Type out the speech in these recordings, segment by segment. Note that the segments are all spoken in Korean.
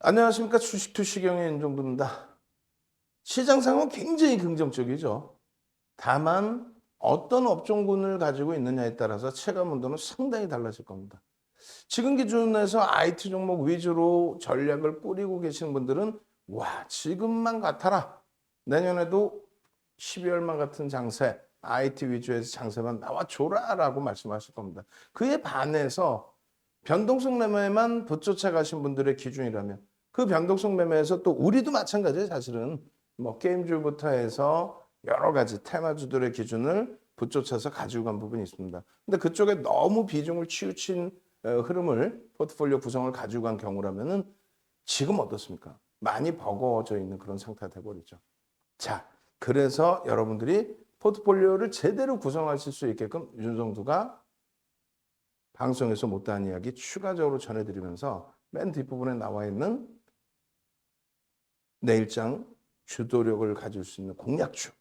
안녕하십니까. 주식투시경의 윤정도입니다. 시장 상황은 굉장히 긍정적이죠. 다만 어떤 업종군을 가지고 있느냐에 따라서 체감 온도는 상당히 달라질 겁니다. 지금 기준에서 IT 종목 위주로 전략을 꾸리고 계시는 분들은 와, 지금만 같아라. 내년에도 12월만 같은 장세, IT 위주에서 장세만 나와줘라라고 말씀하실 겁니다. 그에 반해서 변동성 매매만 붙쫓아 가신 분들의 기준이라면 그 변동성 매매에서 또 우리도 마찬가지예요. 사실은 뭐 게임주부터 해서 여러 가지 테마주들의 기준을 붙쫓아서 가지고 간 부분이 있습니다. 근데 그쪽에 너무 비중을 치우친 흐름을 포트폴리오 구성을 가지고 간 경우라면은 지금 어떻습니까? 많이 버거워져 있는 그런 상태가 돼버리죠. 자, 그래서 여러분들이 포트폴리오를 제대로 구성하실 수 있게끔 윤정두가 방송에서 못다한 이야기 추가적으로 전해드리면서 맨 뒷부분에 나와 있는 내일장 주도력을 가질 수 있는 공략주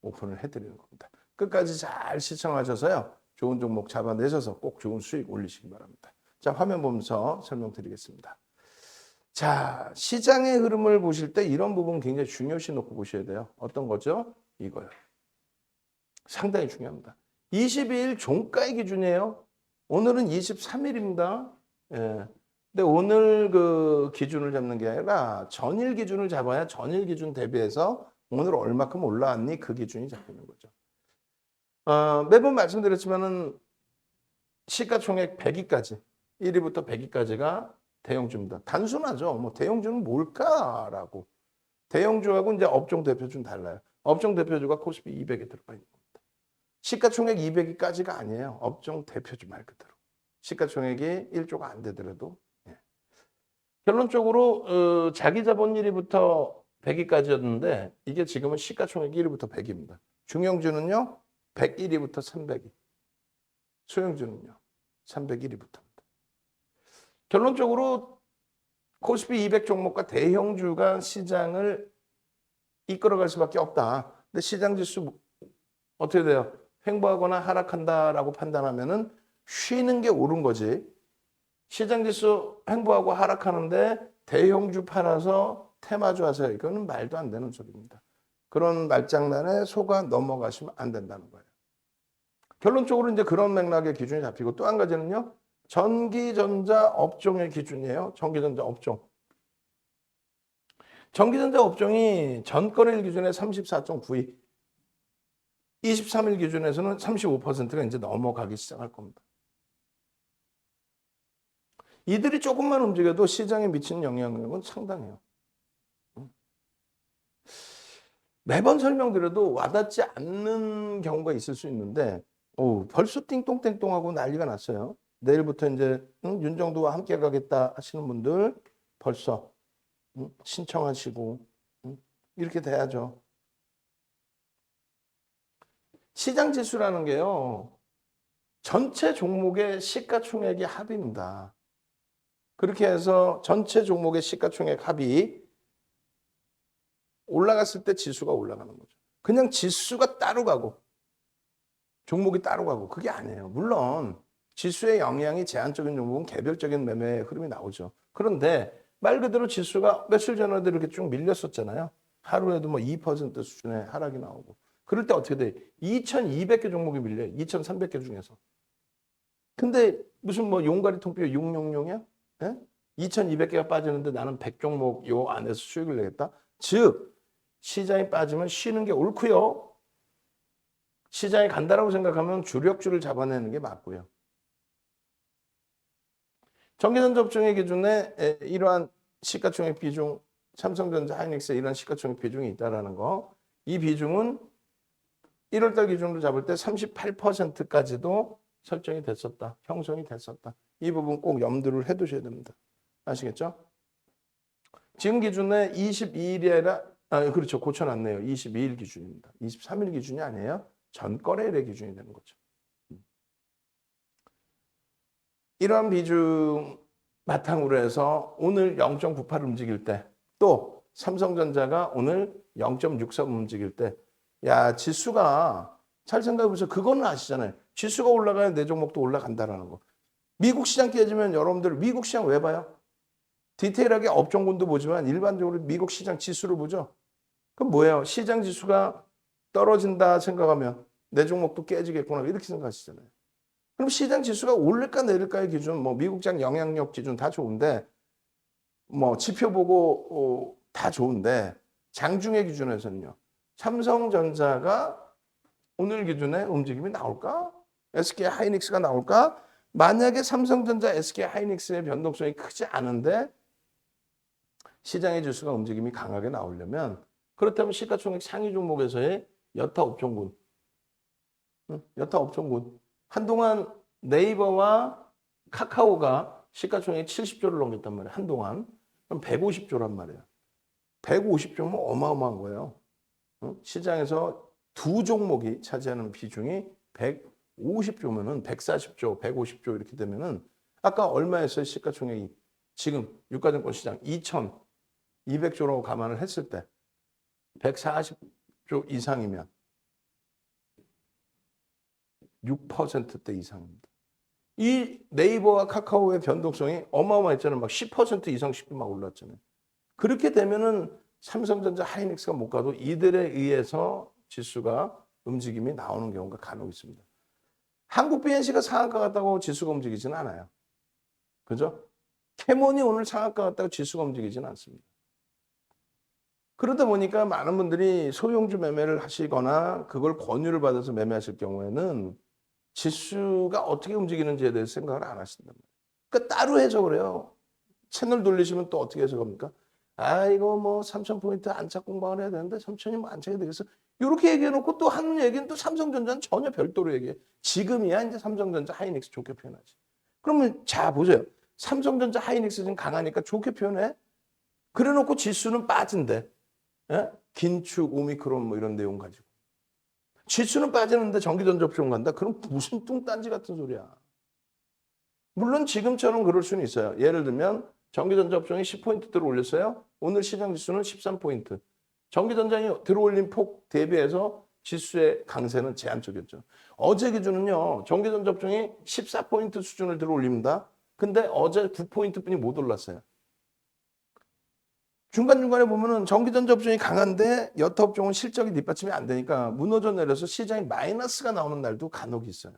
오픈을 해드리는 겁니다. 끝까지 잘 시청하셔서요. 좋은 종목 잡아내셔서 꼭 좋은 수익 올리시기 바랍니다. 자, 화면 보면서 설명드리겠습니다. 자, 시장의 흐름을 보실 때 이런 부분 굉장히 중요시 놓고 보셔야 돼요. 어떤 거죠? 이거요. 상당히 중요합니다. 22일 종가의 기준이에요. 오늘은 23일입니다. 예. 근데 오늘 그 기준을 잡는 게 아니라 전일 기준을 잡아야 전일 기준 대비해서 오늘 얼마큼 올라왔니 그 기준이 잡히는 거죠. 매번 말씀드렸지만은 시가총액 100위까지 1위부터 100위까지가 대형주입니다. 단순하죠. 뭐 대형주는 뭘까라고. 대형주하고 이제 업종 대표주는 달라요. 업종 대표주가 코스피 200에 들어가 있는 겁니다. 시가총액 200위까지가 아니에요. 업종 대표주 말 그대로. 시가총액이 1조가 안 되더라도. 예. 결론적으로 자기 자본 1위부터 100위까지였는데 이게 지금은 시가총액 1위부터 100위입니다. 중형주는요. 101위부터 300위. 소형주는요. 301위부터입니다. 결론적으로 코스피 200 종목과 대형주가 시장을 이끌어갈 수밖에 없다. 근데 시장 지수 어떻게 돼요? 횡보하거나 하락한다라고 판단하면은 쉬는 게 옳은 거지. 시장 지수 횡보하고 하락하는데 대형주 팔아서 테마주 하세요. 이거는 말도 안 되는 소리입니다. 그런 말장난에 속아 넘어가시면 안 된다는 거예요. 결론적으로 이제 그런 맥락의 기준이 잡히고 또 한 가지는요. 전기전자 업종의 기준이에요. 전기전자 업종. 전기전자 업종이 전거래일 기준에 34.9위, 23일 기준에서는 35%가 이제 넘어가기 시작할 겁니다. 이들이 조금만 움직여도 시장에 미치는 영향력은 상당해요. 매번 설명드려도 와닿지 않는 경우가 있을 수 있는데 벌써 띵똥땡똥하고 난리가 났어요. 내일부터 이제 윤정도와 함께 가겠다 하시는 분들 벌써 신청하시고 이렇게 돼야죠. 시장 지수라는 게요. 전체 종목의 시가총액의 합입니다. 그렇게 해서 전체 종목의 시가총액 합이 올라갔을 때 지수가 올라가는 거죠. 그냥 지수가 따로 가고 종목이 따로 가고 그게 아니에요. 물론 지수의 영향이 제한적인 종목은 개별적인 매매 흐름이 나오죠. 그런데 말 그대로 지수가 며칠 전에도 이렇게 쭉 밀렸었잖아요. 하루에도 뭐 2% 수준의 하락이 나오고. 그럴 때 어떻게 돼? 2,200개 종목이 밀려요. 2,300개 중에서. 근데 무슨 뭐 용가리 통뼈 용용용이야? 예? 2,200개가 빠지는데 나는 100종목 요 안에서 수익을 내겠다? 즉 시장이 빠지면 쉬는 게 옳고요. 시장이 간다라고 생각하면 주력주를 잡아내는 게 맞고요. 전기전자 업종의 기준에 이러한 시가총액 비중, 삼성전자, 하이닉스에 이러한 시가총액 비중이 있다는 거. 이 비중은 1월달 기준으로 잡을 때 38%까지도 설정이 됐었다. 형성이 됐었다. 이 부분 꼭 염두를 해두셔야 됩니다. 아시겠죠? 지금 기준에 22일이 아니라 그렇죠. 고쳐놨네요. 22일 기준입니다. 23일 기준이 아니에요. 전거래일의 기준이 되는 거죠. 이러한 비중 바탕으로 해서 오늘 0.98 움직일 때 또 삼성전자가 오늘 0.63 움직일 때 야, 지수가 잘 생각해보세요. 그거는 아시잖아요. 지수가 올라가야 내 종목도 올라간다라는 거. 미국 시장 깨지면 여러분들 미국 시장 왜 봐요? 디테일하게 업종군도 보지만 일반적으로 미국 시장 지수를 보죠. 그럼 뭐예요? 시장 지수가 떨어진다 생각하면 내 종목도 깨지겠구나 이렇게 생각하시잖아요. 그럼 시장 지수가 오를까 내릴까의 기준, 뭐 미국장 영향력 기준 다 좋은데 뭐 지표 보고 다 좋은데 장중의 기준에서는요. 삼성전자가 오늘 기준에 움직임이 나올까? SK 하이닉스가 나올까? 만약에 삼성전자, SK 하이닉스의 변동성이 크지 않은데 시장의 지수가 움직임이 강하게 나오려면 그렇다면 시가총액 상위 종목에서의 여타 업종군, 여타 업종군. 한동안 네이버와 카카오가 시가총액 70조를 넘겼단 말이에요. 한동안. 그럼 150조란 말이에요. 150조면 어마어마한 거예요. 시장에서 두 종목이 차지하는 비중이 150조면은 140조, 150조 이렇게 되면은 아까 얼마였어요? 시가총액이 지금 유가증권 시장 2,200조라고 감안을 했을 때 140조 이상이면 6%대 이상입니다. 이 네이버와 카카오의 변동성이 어마어마했잖아요. 막 10% 이상씩 막 올랐잖아요. 그렇게 되면은 삼성전자, 하이닉스가 못 가도 이들에 의해서 지수가 움직임이 나오는 경우가 간혹 있습니다. 한국 BNC가 상한가 갔다고 지수가 움직이지는 않아요. 그죠? 캐몬이 오늘 상한가 갔다고 지수가 움직이지는 않습니다. 그러다 보니까 많은 분들이 소형주 매매를 하시거나 그걸 권유를 받아서 매매하실 경우에는 지수가 어떻게 움직이는지에 대해서 생각을 안 하신단 말이에요. 그러니까 따로 해석을 해요. 채널 돌리시면 또 어떻게 해석합니까? 아, 이거 뭐 3,000포인트 안착 공방을 해야 되는데 3,000이 뭐 안착이 되겠어? 이렇게 얘기해놓고 또 하는 얘기는 또 삼성전자는 전혀 별도로 얘기해. 지금이야 이제 삼성전자 하이닉스 좋게 표현하지. 그러면 자 보세요. 삼성전자 하이닉스 지금 강하니까 좋게 표현해. 그래놓고 지수는 빠진대. 예? 긴축, 오미크론 뭐 이런 내용 가지고. 지수는 빠지는데 전기전자 업종 간다? 그럼 무슨 뚱딴지 같은 소리야. 물론 지금처럼 그럴 수는 있어요. 예를 들면 전기전자 업종이 10포인트 들어올렸어요. 오늘 시장 지수는 13포인트. 전기전장이 들어올린 폭 대비해서 지수의 강세는 제한적이었죠. 어제 기준은요. 전기전자 업종이 14포인트 수준을 들어올립니다. 근데 어제 9포인트뿐이 못 올랐어요. 중간중간에 보면은 전기전자 업종이 강한데 여타 업종은 실적이 뒷받침이 안 되니까 무너져 내려서 시장이 마이너스가 나오는 날도 간혹 있어요.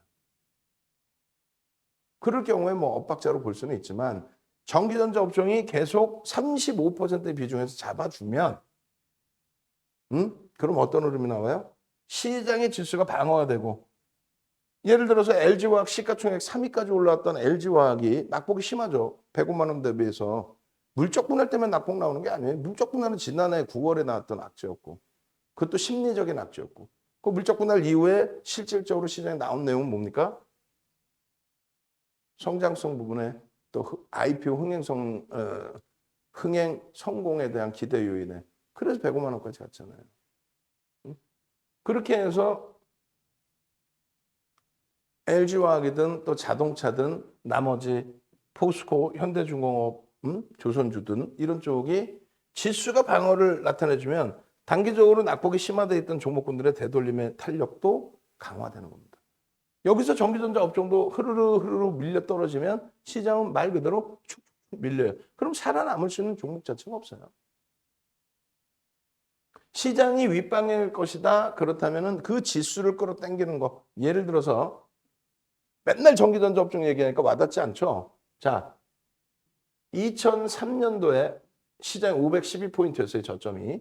그럴 경우에 뭐 엇박자로 볼 수는 있지만 전기전자 업종이 계속 35%의 비중에서 잡아주면 그럼 어떤 흐름이 나와요? 시장의 지수가 방어가 되고 예를 들어서 LG화학 시가총액 3위까지 올라왔던 LG화학이 낙폭이 심하죠. 105만 원 대비해서. 물적 분할 때문에 낙폭 나오는 게 아니에요. 물적 분할은 지난해 9월에 나왔던 악재였고 그것도 심리적인 악재였고 그 물적 분할 이후에 실질적으로 시장에 나온 내용은 뭡니까? 성장성 부분에 또 IPO 흥행 성공에 대한 기대 요인에 그래서 105만 원까지 갔잖아요. 그렇게 해서 LG화학이든 또 자동차든 나머지 포스코, 현대중공업, 조선주든 이런 쪽이 지수가 방어를 나타내주면 단기적으로 낙폭이 심화되어 있던 종목군들의 되돌림의 탄력도 강화되는 겁니다. 여기서 전기전자 업종도 흐르르 밀려 떨어지면 시장은 말 그대로 축 밀려요. 그럼 살아남을 수 있는 종목 자체가 없어요. 시장이 윗방일 것이다. 그렇다면 그 지수를 끌어당기는 거. 예를 들어서 맨날 전기전자 업종 얘기하니까 와닿지 않죠? 자, 2003년도에 시장 512포인트였어요. 저점이.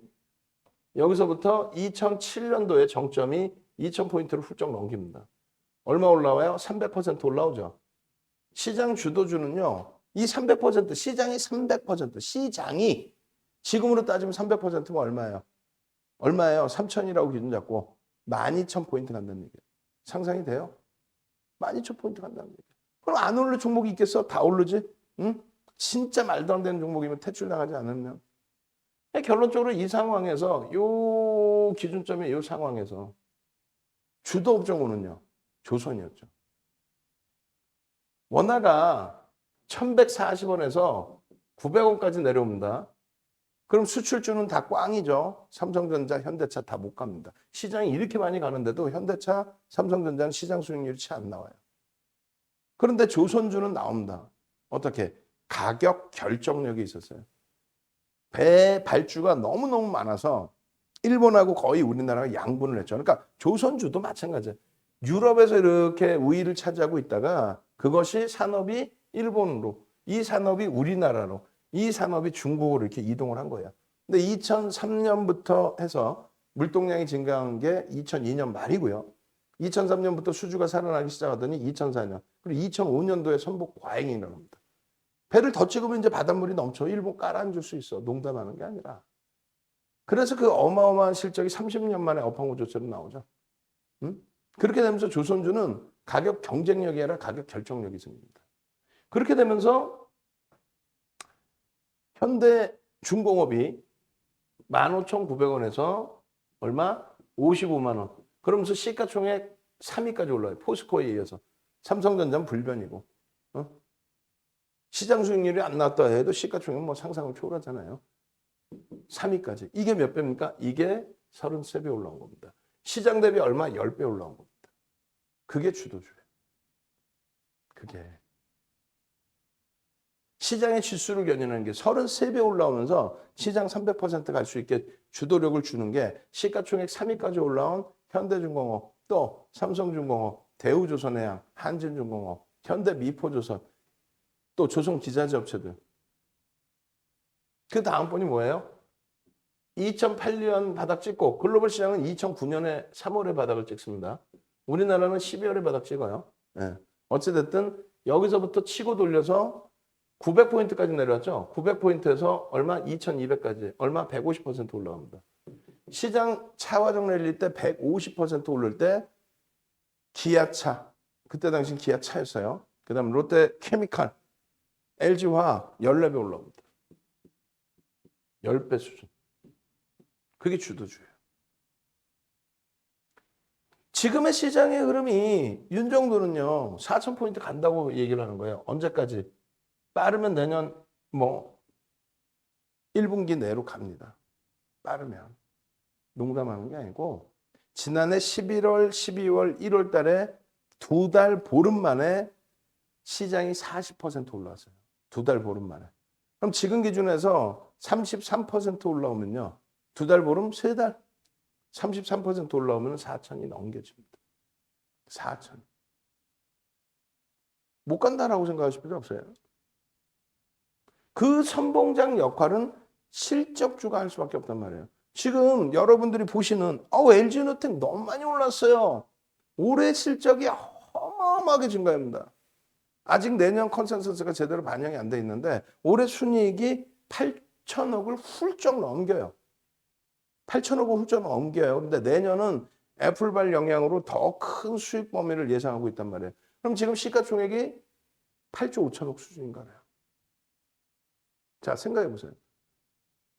여기서부터 2007년도에 정점이 2000포인트를 훌쩍 넘깁니다. 얼마 올라와요? 300% 올라오죠. 시장 주도주는요. 이 300% 시장이 300% 시장이 지금으로 따지면 300%면 얼마예요? 얼마예요? 3,000이라고 기준 잡고 12,000포인트 간다는 얘기예요. 상상이 돼요? 12,000포인트 간다는 얘기예요. 그럼 안 오를 종목이 있겠어? 다 오르지? 응? 진짜 말도 안 되는 종목이면 퇴출 나가지 않으면. 결론적으로 이 상황에서 요 기준점의 요 상황에서 주도 업종으로는요. 조선이었죠. 원화가 1,140원에서 900원까지 내려옵니다. 그럼 수출주는 다 꽝이죠. 삼성전자, 현대차 다 못 갑니다. 시장이 이렇게 많이 가는데도 현대차, 삼성전자는 시장 수익률이 채 안 나와요. 그런데 조선주는 나옵니다. 어떻게? 가격 결정력이 있었어요. 배 발주가 너무너무 많아서 일본하고 거의 우리나라가 양분을 했죠. 그러니까 조선주도 마찬가지예요. 유럽에서 이렇게 우위를 차지하고 있다가 그것이 산업이 일본으로, 이 산업이 우리나라로, 이 산업이 중국으로 이렇게 이동을 한 거예요. 근데 2003년부터 해서 물동량이 증가한 게 2002년 말이고요. 2003년부터 수주가 살아나기 시작하더니 2004년, 그리고 2005년도에 선복 과잉이 일어납니다. 배를 더 찍으면 이제 바닷물이 넘쳐 일본 깔아앉을 수 있어. 농담하는 게 아니라. 그래서 그 어마어마한 실적이 30년 만에 업황구조처럼 나오죠. 응? 그렇게 되면서 조선주는 가격 경쟁력이 아니라 가격 결정력이 생깁니다. 그렇게 되면서 현대 중공업이 15,900원에서 얼마? 55만 원. 그러면서 시가총액 3위까지 올라요. 포스코에 이어서. 삼성전자는 불변이고. 어? 시장 수익률이 안 나왔다 해도 시가총액 뭐 상상을 초월하잖아요. 3위까지. 이게 몇 배입니까? 이게 33배 올라온 겁니다. 시장 대비 얼마? 10배 올라온 겁니다. 그게 주도주예요. 그게. 시장의 지수를 견인하는 게 33배 올라오면서 시장 300% 갈 수 있게 주도력을 주는 게 시가총액 3위까지 올라온 현대중공업, 또 삼성중공업, 대우조선해양, 한진중공업, 현대미포조선, 또 조선기자재업체들. 그 다음 번이 뭐예요? 2008년 바닥 찍고 글로벌 시장은 2009년에 3월에 바닥을 찍습니다. 우리나라는 12월에 바닥 찍어요. 네. 어찌됐든 여기서부터 치고 돌려서 900포인트까지 내려왔죠. 900포인트에서 얼마? 2200까지. 얼마? 150% 올라갑니다. 시장 차화정 랠리 때 150% 오를 때 기아차, 그때 당시 기아차였어요. 그 다음 롯데케미칼, LG화학 14배 올라옵니다. 10배 수준. 그게 주도주예요. 지금의 시장의 흐름이 윤정도는요. 4,000포인트 간다고 얘기를 하는 거예요. 언제까지? 빠르면 내년 뭐 1분기 내로 갑니다. 빠르면. 농담하는 게 아니고 지난해 11월, 12월, 1월 달에 2달 보름 만에 시장이 40% 올라왔어요. 2달 보름 만에. 그럼 지금 기준에서 33% 올라오면요. 2달 보름, 3달. 33% 올라오면 4천이 넘겨집니다. 4천. 못 간다라고 생각하실 필요 없어요. 그 선봉장 역할은 실적주가 할 수밖에 없단 말이에요. 지금 여러분들이 보시는 LG노텍 너무 많이 올랐어요. 올해 실적이 어마어마하게 증가합니다. 아직 내년 컨센서스가 제대로 반영이 안 돼 있는데 올해 순이익이 8천억을 훌쩍 넘겨요. 8천억을 훌쩍 넘겨요. 근데 내년은 애플발 영향으로 더 큰 수익 범위를 예상하고 있단 말이에요. 그럼 지금 시가총액이 8조 5천억 수준인가요? 자, 생각해 보세요.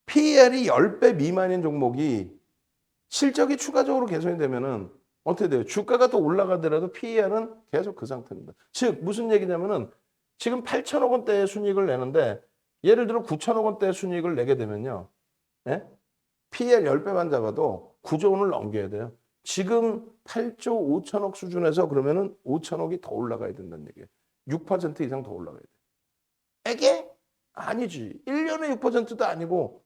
PER이 10배 미만인 종목이 실적이 추가적으로 개선이 되면은 어떻게 돼요? 주가가 더 올라가더라도 PER은 계속 그 상태입니다. 즉, 무슨 얘기냐면은 지금 8천억 원대의 순이익을 내는데 예를 들어 9천억 원대의 순이익을 내게 되면요. 예? PER 10배만 잡아도 9조 원을 넘겨야 돼요. 지금 8조 5천억 수준에서 그러면은 5천억이 더 올라가야 된다는 얘기예요. 6% 이상 더 올라가야 돼요. 이게 아니지. 1년에 6%도 아니고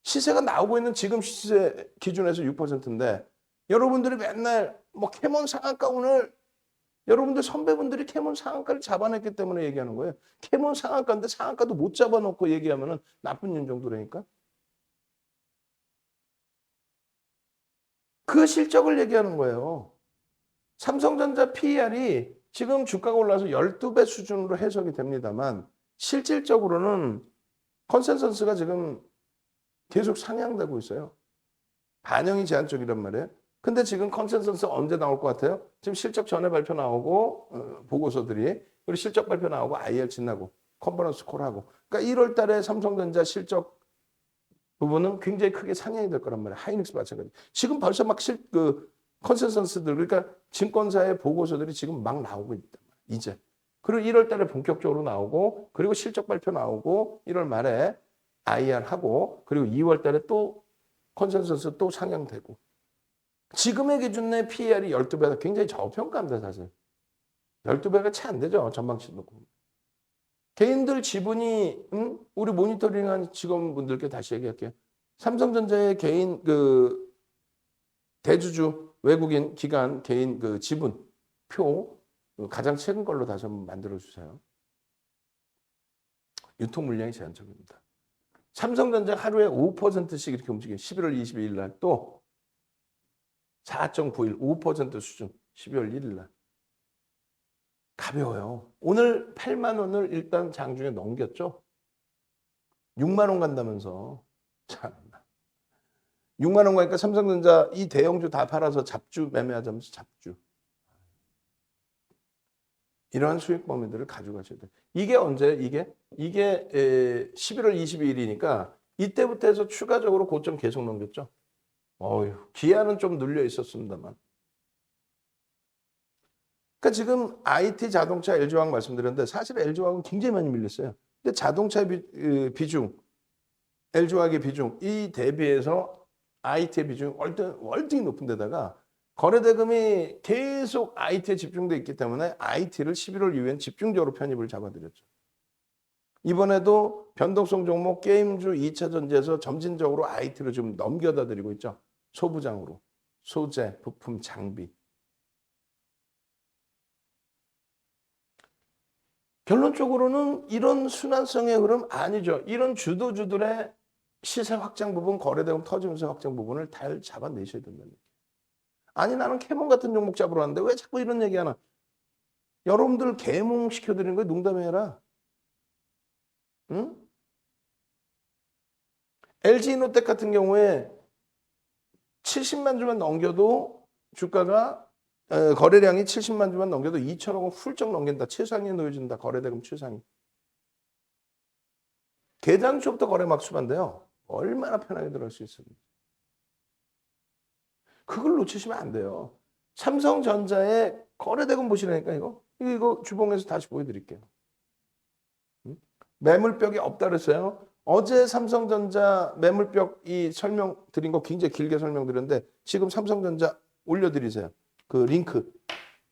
시세가 나오고 있는 지금 시세 기준에서 6%인데 여러분들이 맨날 뭐 캐몬 상한가 오늘 여러분들 선배분들이 캐몬 상한가를 잡아냈기 때문에 얘기하는 거예요. 캐몬 상한가인데 상한가도 못 잡아놓고 얘기하면은 나쁜 년 정도라니까. 그 실적을 얘기하는 거예요. 삼성전자 PER이 지금 주가가 올라서 12배 수준으로 해석이 됩니다만 실질적으로는 컨센서스가 지금 계속 상향되고 있어요. 반영이 제한적이란 말이에요. 근데 지금 컨센서스 언제 나올 것 같아요? 지금 실적 전에 발표 나오고 보고서들이 그리고 실적 발표 나오고 IR 지나고 컨퍼런스 콜하고 그러니까 1월 달에 삼성전자 실적 부분은 굉장히 크게 상향이 될 거란 말이에요. 하이닉스 마찬가지. 지금 벌써 막 컨센서스들 그러니까 증권사의 보고서들이 지금 막 나오고 있단 말이에요. 이제. 그리고 1월 달에 본격적으로 나오고 그리고 실적 발표 나오고 1월 말에 IR 하고 그리고 2월 달에 또 컨센서스 또 상향되고 지금의 기준 내 PER이 12배가 굉장히 저평가입니다, 사실. 12배가 채 안 되죠, 전망치 놓고. 개인들 지분이 우리 모니터링한 직원분들께 다시 얘기할게요. 삼성전자의 개인 그 대주주 외국인 기관 개인 그 지분 표 가장 최근 걸로 다시 한번 만들어 주세요. 유통 물량이 제한적입니다. 삼성전자 하루에 5%씩 이렇게 움직여요. 11월 22일 날 또 4.91, 5% 수준 12월 1일 날. 가벼워요. 오늘 8만 원을 일단 장중에 넘겼죠. 6만 원 간다면서. 참나. 6만 원 가니까 삼성전자 이 대형주 다 팔아서 잡주 매매하자면서 잡주. 이러한 수익 범위들을 가져가셔야 돼요. 이게 언제? 이게 11월 22일이니까 이때부터 해서 추가적으로 고점 계속 넘겼죠. 어휴, 기한은 좀 눌려 있었습니다만. 그러니까 지금 IT, 자동차, LG화학 말씀드렸는데 사실 LG화학은 굉장히 많이 밀렸어요. 근데 자동차의 비중, LG화학의 비중 이 대비해서 IT의 비중이 월등히 높은 데다가 거래대금이 계속 IT에 집중돼 있기 때문에 IT를 11월 이후엔 집중적으로 편입을 잡아드렸죠. 이번에도 변동성 종목 게임주 2차 전지에서 점진적으로 IT를 좀 넘겨다 드리고 있죠. 소부장으로. 소재, 부품, 장비. 결론적으로는 이런 순환성의 흐름 아니죠. 이런 주도주들의 시세 확장 부분, 거래대금 터지면서 확장 부분을 잘 잡아내셔야 된다는 얘기예요. 아니 나는 캐몬 같은 종목 잡으러 왔는데 왜 자꾸 이런 얘기하나. 여러분들 개몽 시켜드리는 거예요. 농담해라. 응? LG이노텍 같은 경우에 70만 주만 넘겨도 주가가 거래량이 70만 주만 넘겨도 2천억 원 훌쩍 넘긴다. 최상위에 놓여진다. 거래대금 최상위. 개장주부터 거래 막수반대요. 얼마나 편하게 들어갈 수 있습니까? 그걸 놓치시면 안 돼요. 삼성전자의 거래대금 보시라니까 이거 주봉에서 다시 보여드릴게요. 매물벽이 없다 그랬어요. 어제 삼성전자 매물벽 이 설명 드린 거 굉장히 길게 설명드렸는데 지금 삼성전자 올려드리세요. 그 링크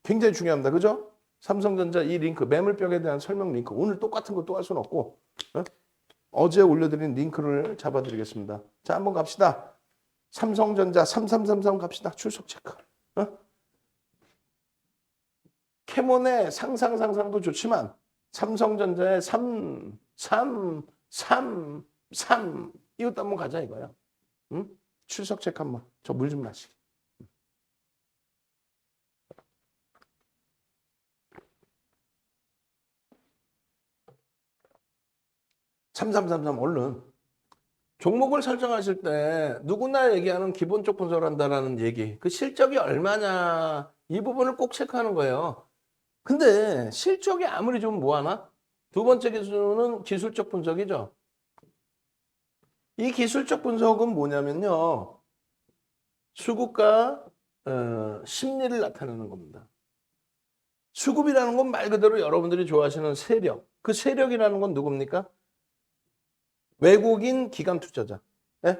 굉장히 중요합니다. 그죠? 삼성전자 이 링크 매물벽에 대한 설명 링크 오늘 똑같은 거 또 할 수는 없고 어제 올려드린 링크를 잡아드리겠습니다. 자 한번 갑시다. 삼성전자 3333 갑시다. 출석 체크. 캐몬의 상상도 좋지만 삼성전자의 3 이것도 한번 가자 이거야. 응? 출석 체크 한번. 저 물 좀 마시게. 3333 얼른. 종목을 설정하실 때 누구나 얘기하는 기본적 분석을 한다는 얘기. 그 실적이 얼마냐 이 부분을 꼭 체크하는 거예요. 근데 실적이 아무리 좀 뭐하나? 두 번째 기준은 기술적 분석이죠. 이 기술적 분석은 뭐냐면요. 수급과 심리를 나타내는 겁니다. 수급이라는 건 말 그대로 여러분들이 좋아하시는 세력. 그 세력이라는 건 누굽니까? 외국인 기관 투자자.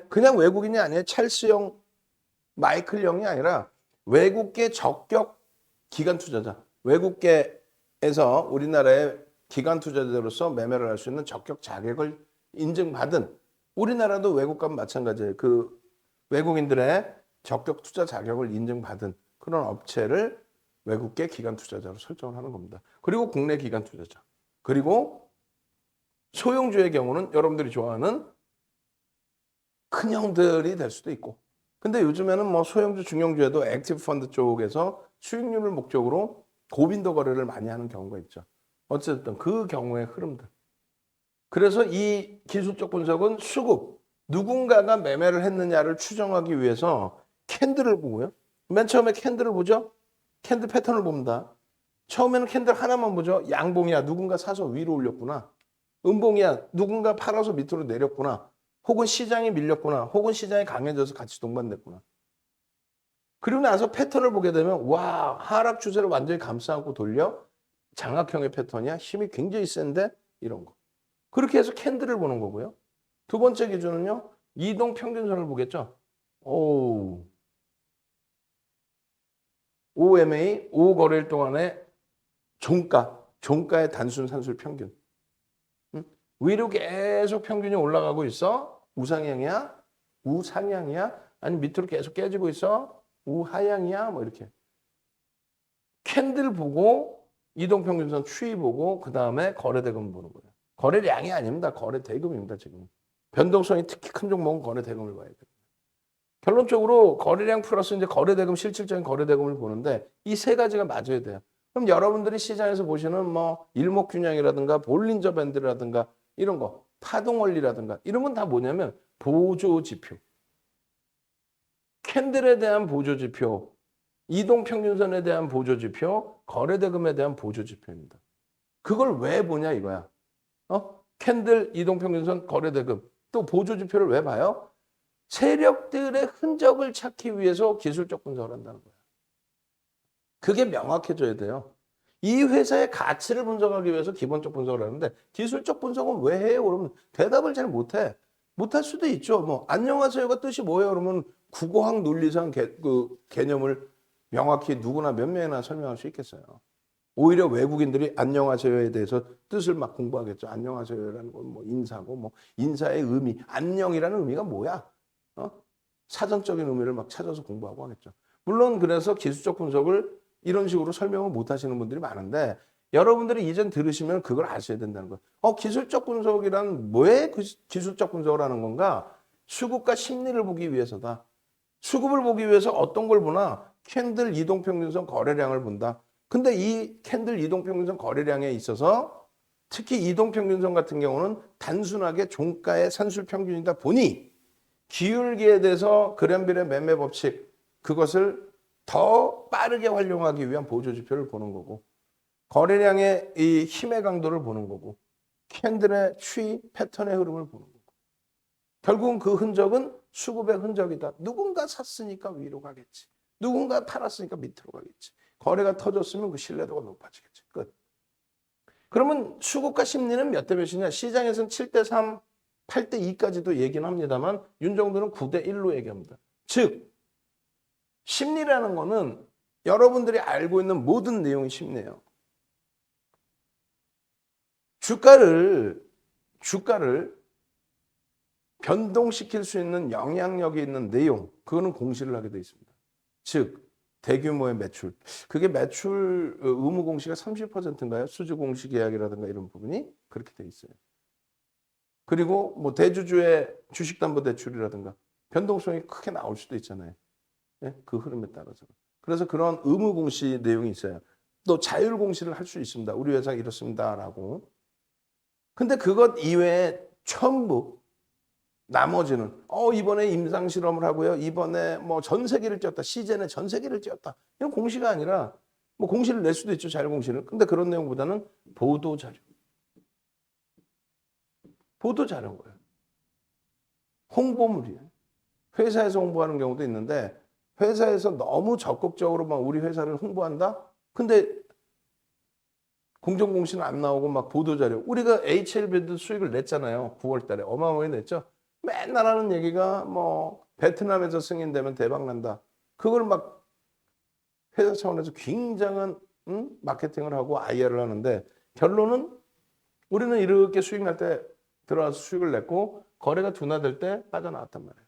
그냥 외국인이 아니에요. 찰스형, 마이클형이 아니라 외국계 적격 기관 투자자. 외국계에서 우리나라의 기관 투자자로서 매매를 할 수 있는 적격 자격을 인증받은 우리나라도 외국과는 마찬가지예요. 그 외국인들의 적격 투자 자격을 인증받은 그런 업체를 외국계 기관 투자자로 설정을 하는 겁니다. 그리고 국내 기관 투자자. 그리고 소형주의 경우는 여러분들이 좋아하는 큰 형들이 될 수도 있고. 근데 요즘에는 뭐 소형주, 중형주에도 액티브 펀드 쪽에서 수익률을 목적으로 고빈도 거래를 많이 하는 경우가 있죠. 어쨌든 그 경우의 흐름들. 그래서 이 기술적 분석은 수급, 누군가가 매매를 했느냐를 추정하기 위해서 캔들을 보고요. 맨 처음에 캔들을 보죠. 캔들 패턴을 봅니다. 처음에는 캔들 하나만 보죠. 양봉이야. 누군가 사서 위로 올렸구나. 음봉이야. 누군가 팔아서 밑으로 내렸구나. 혹은 시장이 밀렸구나. 혹은 시장이 강해져서 같이 동반됐구나. 그리고 나서 패턴을 보게 되면 와 하락 추세를 완전히 감싸고 돌려 장악형의 패턴이야. 힘이 굉장히 센데 이런 거. 그렇게 해서 캔들을 보는 거고요. 두 번째 기준은요. 이동 평균선을 보겠죠. OMA, 5거래일 동안의 종가의 단순 산술 평균. 위로 계속 평균이 올라가고 있어? 우상향이야? 우상향이야? 아니 밑으로 계속 깨지고 있어? 우하향이야? 뭐 이렇게. 캔들 보고 이동평균선 추이 보고 그 다음에 거래대금 보는 거예요. 거래량이 아닙니다. 거래대금입니다. 지금. 변동성이 특히 큰 종목은 거래대금을 봐야 돼요. 결론적으로 거래량 플러스 이제 거래대금, 실질적인 거래대금을 보는데 이 세 가지가 맞아야 돼요. 그럼 여러분들이 시장에서 보시는 뭐 일목균형이라든가 볼린저 밴드라든가 이런 거, 파동원리라든가 이런 건 다 뭐냐면 보조지표. 캔들에 대한 보조지표, 이동평균선에 대한 보조지표, 거래대금에 대한 보조지표입니다. 그걸 왜 보냐 이거야. 캔들, 이동평균선, 거래대금. 또 보조지표를 왜 봐요? 세력들의 흔적을 찾기 위해서 기술적 분석을 한다는 거야. 그게 명확해져야 돼요. 이 회사의 가치를 분석하기 위해서 기본적 분석을 하는데 기술적 분석은 왜 해요? 그러면 대답을 잘 못해. 못할 수도 있죠. 뭐 안녕하세요가 뜻이 뭐예요? 그러면 국어학 논리상 그 개념을 명확히 누구나 몇 명이나 설명할 수 있겠어요. 오히려 외국인들이 안녕하세요에 대해서 뜻을 막 공부하겠죠. 안녕하세요라는 건 뭐 인사고 뭐 인사의 의미, 안녕이라는 의미가 뭐야? 사전적인 의미를 막 찾아서 공부하고 하겠죠. 물론 그래서 기술적 분석을 이런 식으로 설명을 못 하시는 분들이 많은데 여러분들이 이젠 들으시면 그걸 아셔야 된다는 거예요. 기술적 분석이란 왜 기술적 분석을 하는 건가? 수급과 심리를 보기 위해서다. 수급을 보기 위해서 어떤 걸 보나? 캔들 이동평균선 거래량을 본다. 근데 이 캔들 이동평균선 거래량에 있어서 특히 이동평균선 같은 경우는 단순하게 종가의 산술평균이다 보니 기울기에 대해서 그램빌의 매매 법칙 그것을 더 빠르게 활용하기 위한 보조지표를 보는 거고 거래량의 이 힘의 강도를 보는 거고 캔들의 추이 패턴의 흐름을 보는 거고 결국은 그 흔적은 수급의 흔적이다. 누군가 샀으니까 위로 가겠지. 누군가 팔았으니까 밑으로 가겠지. 거래가 터졌으면 그 신뢰도가 높아지겠지. 끝. 그러면 수급과 심리는 몇 대 몇이냐? 시장에서는 7대 3, 8대 2까지도 얘기는 합니다만 윤정도는 9대 1로 얘기합니다. 즉 심리라는 거는 여러분들이 알고 있는 모든 내용이 심리예요. 주가를 변동시킬 수 있는 영향력이 있는 내용, 그거는 공시를 하게 돼 있습니다. 즉 대규모의 매출. 그게 매출 의무 공시가 30%인가요? 수주 공시 계약이라든가 이런 부분이 그렇게 돼 있어요. 그리고 뭐 대주주의 주식담보대출이라든가 변동성이 크게 나올 수도 있잖아요. 네? 그 흐름에 따라서. 그래서 그런 의무 공시 내용이 있어요. 또 자율 공시를 할 수 있습니다. 우리 회사 이렇습니다라고. 근데 그것 이외에 전부 나머지는 이번에 임상 실험을 하고요. 이번에 뭐 전 세계를 띄웠다. 시즌에 전 세계를 띄웠다. 이런 공시가 아니라 뭐 공시를 낼 수도 있죠. 자율 공시를. 근데 그런 내용보다는 보도 자료. 보도 자료인 거예요. 홍보물이에요. 회사에서 홍보하는 경우도 있는데 회사에서 너무 적극적으로 막 우리 회사를 홍보한다? 근데 공정공시는 안 나오고 막 보도자료. 우리가 HLB도 수익을 냈잖아요. 9월 달에. 어마어마하게 냈죠. 맨날 하는 얘기가 뭐 베트남에서 승인되면 대박 난다. 그걸 막 회사 차원에서 굉장한 마케팅을 하고 IR을 하는데 결론은 우리는 이렇게 수익 날 때 들어와서 수익을 냈고 거래가 둔화될 때 빠져나왔단 말이에요.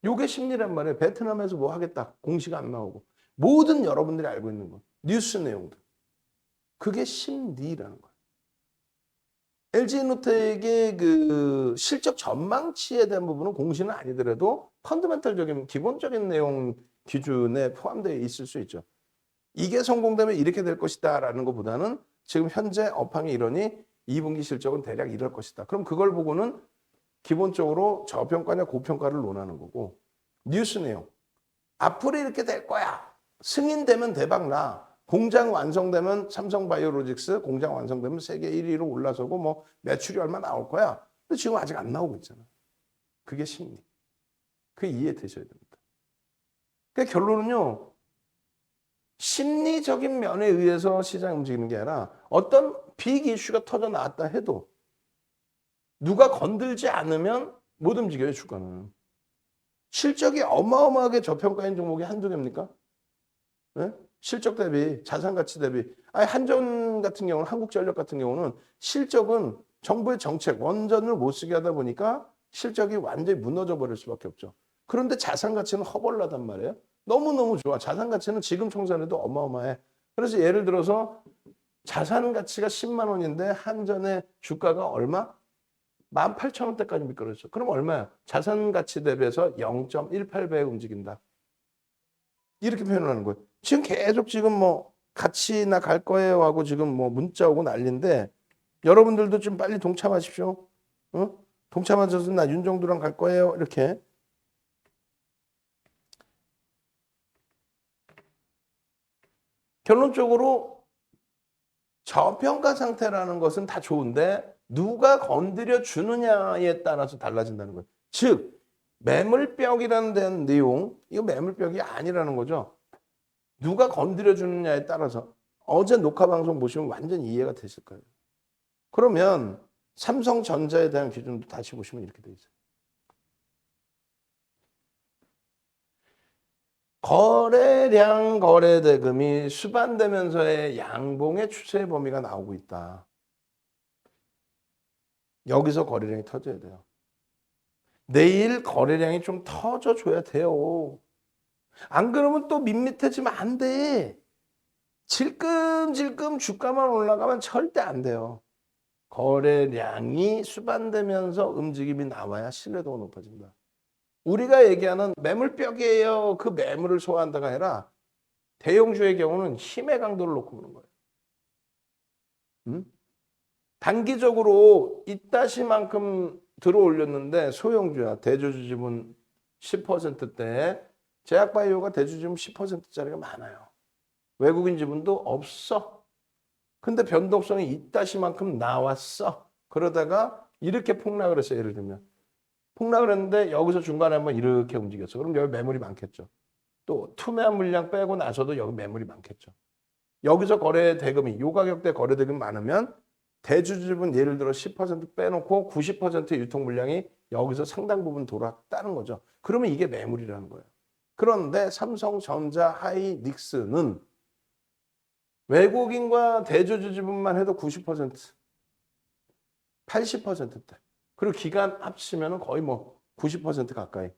요게 심리란 말이에요. 베트남에서 뭐 하겠다. 공시가 안 나오고. 모든 여러분들이 알고 있는 거. 뉴스 내용들. 그게 심리라는 거예요. LG노텍의 그 실적 전망치에 대한 부분은 공시는 아니더라도 펀더멘털적인 기본적인 내용 기준에 포함되어 있을 수 있죠. 이게 성공되면 이렇게 될 것이다라는 것보다는 지금 현재 업황이 이러니 2분기 실적은 대략 이럴 것이다. 그럼 그걸 보고는 기본적으로 저평가냐 고평가를 논하는 거고 뉴스 내용. 앞으로 이렇게 될 거야. 승인되면 대박 나. 공장 완성되면 삼성바이오로직스 공장 완성되면 세계 1위로 올라서고 뭐 매출이 얼마 나올 거야. 근데 지금 아직 안 나오고 있잖아. 그게 심리. 그게 이해되셔야 됩니다. 그러니까 결론은요. 심리적인 면에 의해서 시장이 움직이는 게 아니라 어떤 빅 이슈가 터져 나왔다 해도 누가 건들지 않으면 못 움직여요, 주가는. 실적이 어마어마하게 저평가인 종목이 한두 개입니까? 네? 실적 대비, 자산 가치 대비. 아니, 한전 같은 경우는, 한국전력 같은 경우는 실적은 정부의 정책, 원전을 못 쓰게 하다 보니까 실적이 완전히 무너져 버릴 수밖에 없죠. 그런데 자산 가치는 허벌나단 말이에요. 너무너무 좋아. 자산 가치는 지금 청산해도 어마어마해. 그래서 예를 들어서 자산 가치가 10만 원인데 한전의 주가가 얼마? 18,000원대까지 미끄러졌어. 그럼 얼마야? 자산 가치 대비해서 0.18배에 움직인다. 이렇게 표현을 하는 거예요. 지금 계속 지금 뭐 같이 나 갈 거예요 하고 지금 뭐 문자 오고 난리인데 여러분들도 좀 빨리 동참하십시오. 어? 동참하셔서 나 윤정두랑 갈 거예요. 이렇게. 결론적으로 저평가 상태라는 것은 다 좋은데 누가 건드려 주느냐에 따라서 달라진다는 거예요. 즉 매물벽이라는 데는 내용, 이거 매물벽이 아니라는 거죠. 누가 건드려 주느냐에 따라서 어제 녹화 방송 보시면 완전히 이해가 되실 거예요. 그러면 삼성전자에 대한 기준도 다시 보시면 이렇게 돼 있어요. 거래량 거래대금이 수반되면서의 양봉의 추세 범위가 나오고 있다. 여기서 거래량이 터져야 돼요. 내일 거래량이 좀 터져줘야 돼요. 안 그러면 또 밋밋해지면 안 돼. 질끔질끔 주가만 올라가면 절대 안 돼요. 거래량이 수반되면서 움직임이 나와야 신뢰도가 높아진다. 우리가 얘기하는 매물벽이에요. 그 매물을 소화한다가 아니라 대형주의 경우는 힘의 강도를 놓고 보는 거예요. 단기적으로 이따시만큼 들어올렸는데 소형주야. 대주주지분 10%대 제약바이오가 대주주지분 10%짜리가 많아요. 외국인 지분도 없어. 근데 변동성이 이따시만큼 나왔어. 그러다가 이렇게 폭락을 했어요. 예를 들면. 폭락을 했는데 여기서 중간에 한번 이렇게 움직였어. 그럼 여기 매물이 많겠죠. 또 투매한 물량 빼고 나서도 여기 매물이 많겠죠. 여기서 거래 대금이 요 가격대 거래 대금이 많으면 대주주분 예를 들어 10% 빼놓고 90% 유통 물량이 여기서 상당 부분 돌았다는 거죠. 그러면 이게 매물이라는 거예요. 그런데 삼성전자, 하이닉스는 외국인과 대주주 지분만 해도 90%, 80%대. 그리고 기간 합치면 거의 뭐 90% 가까이.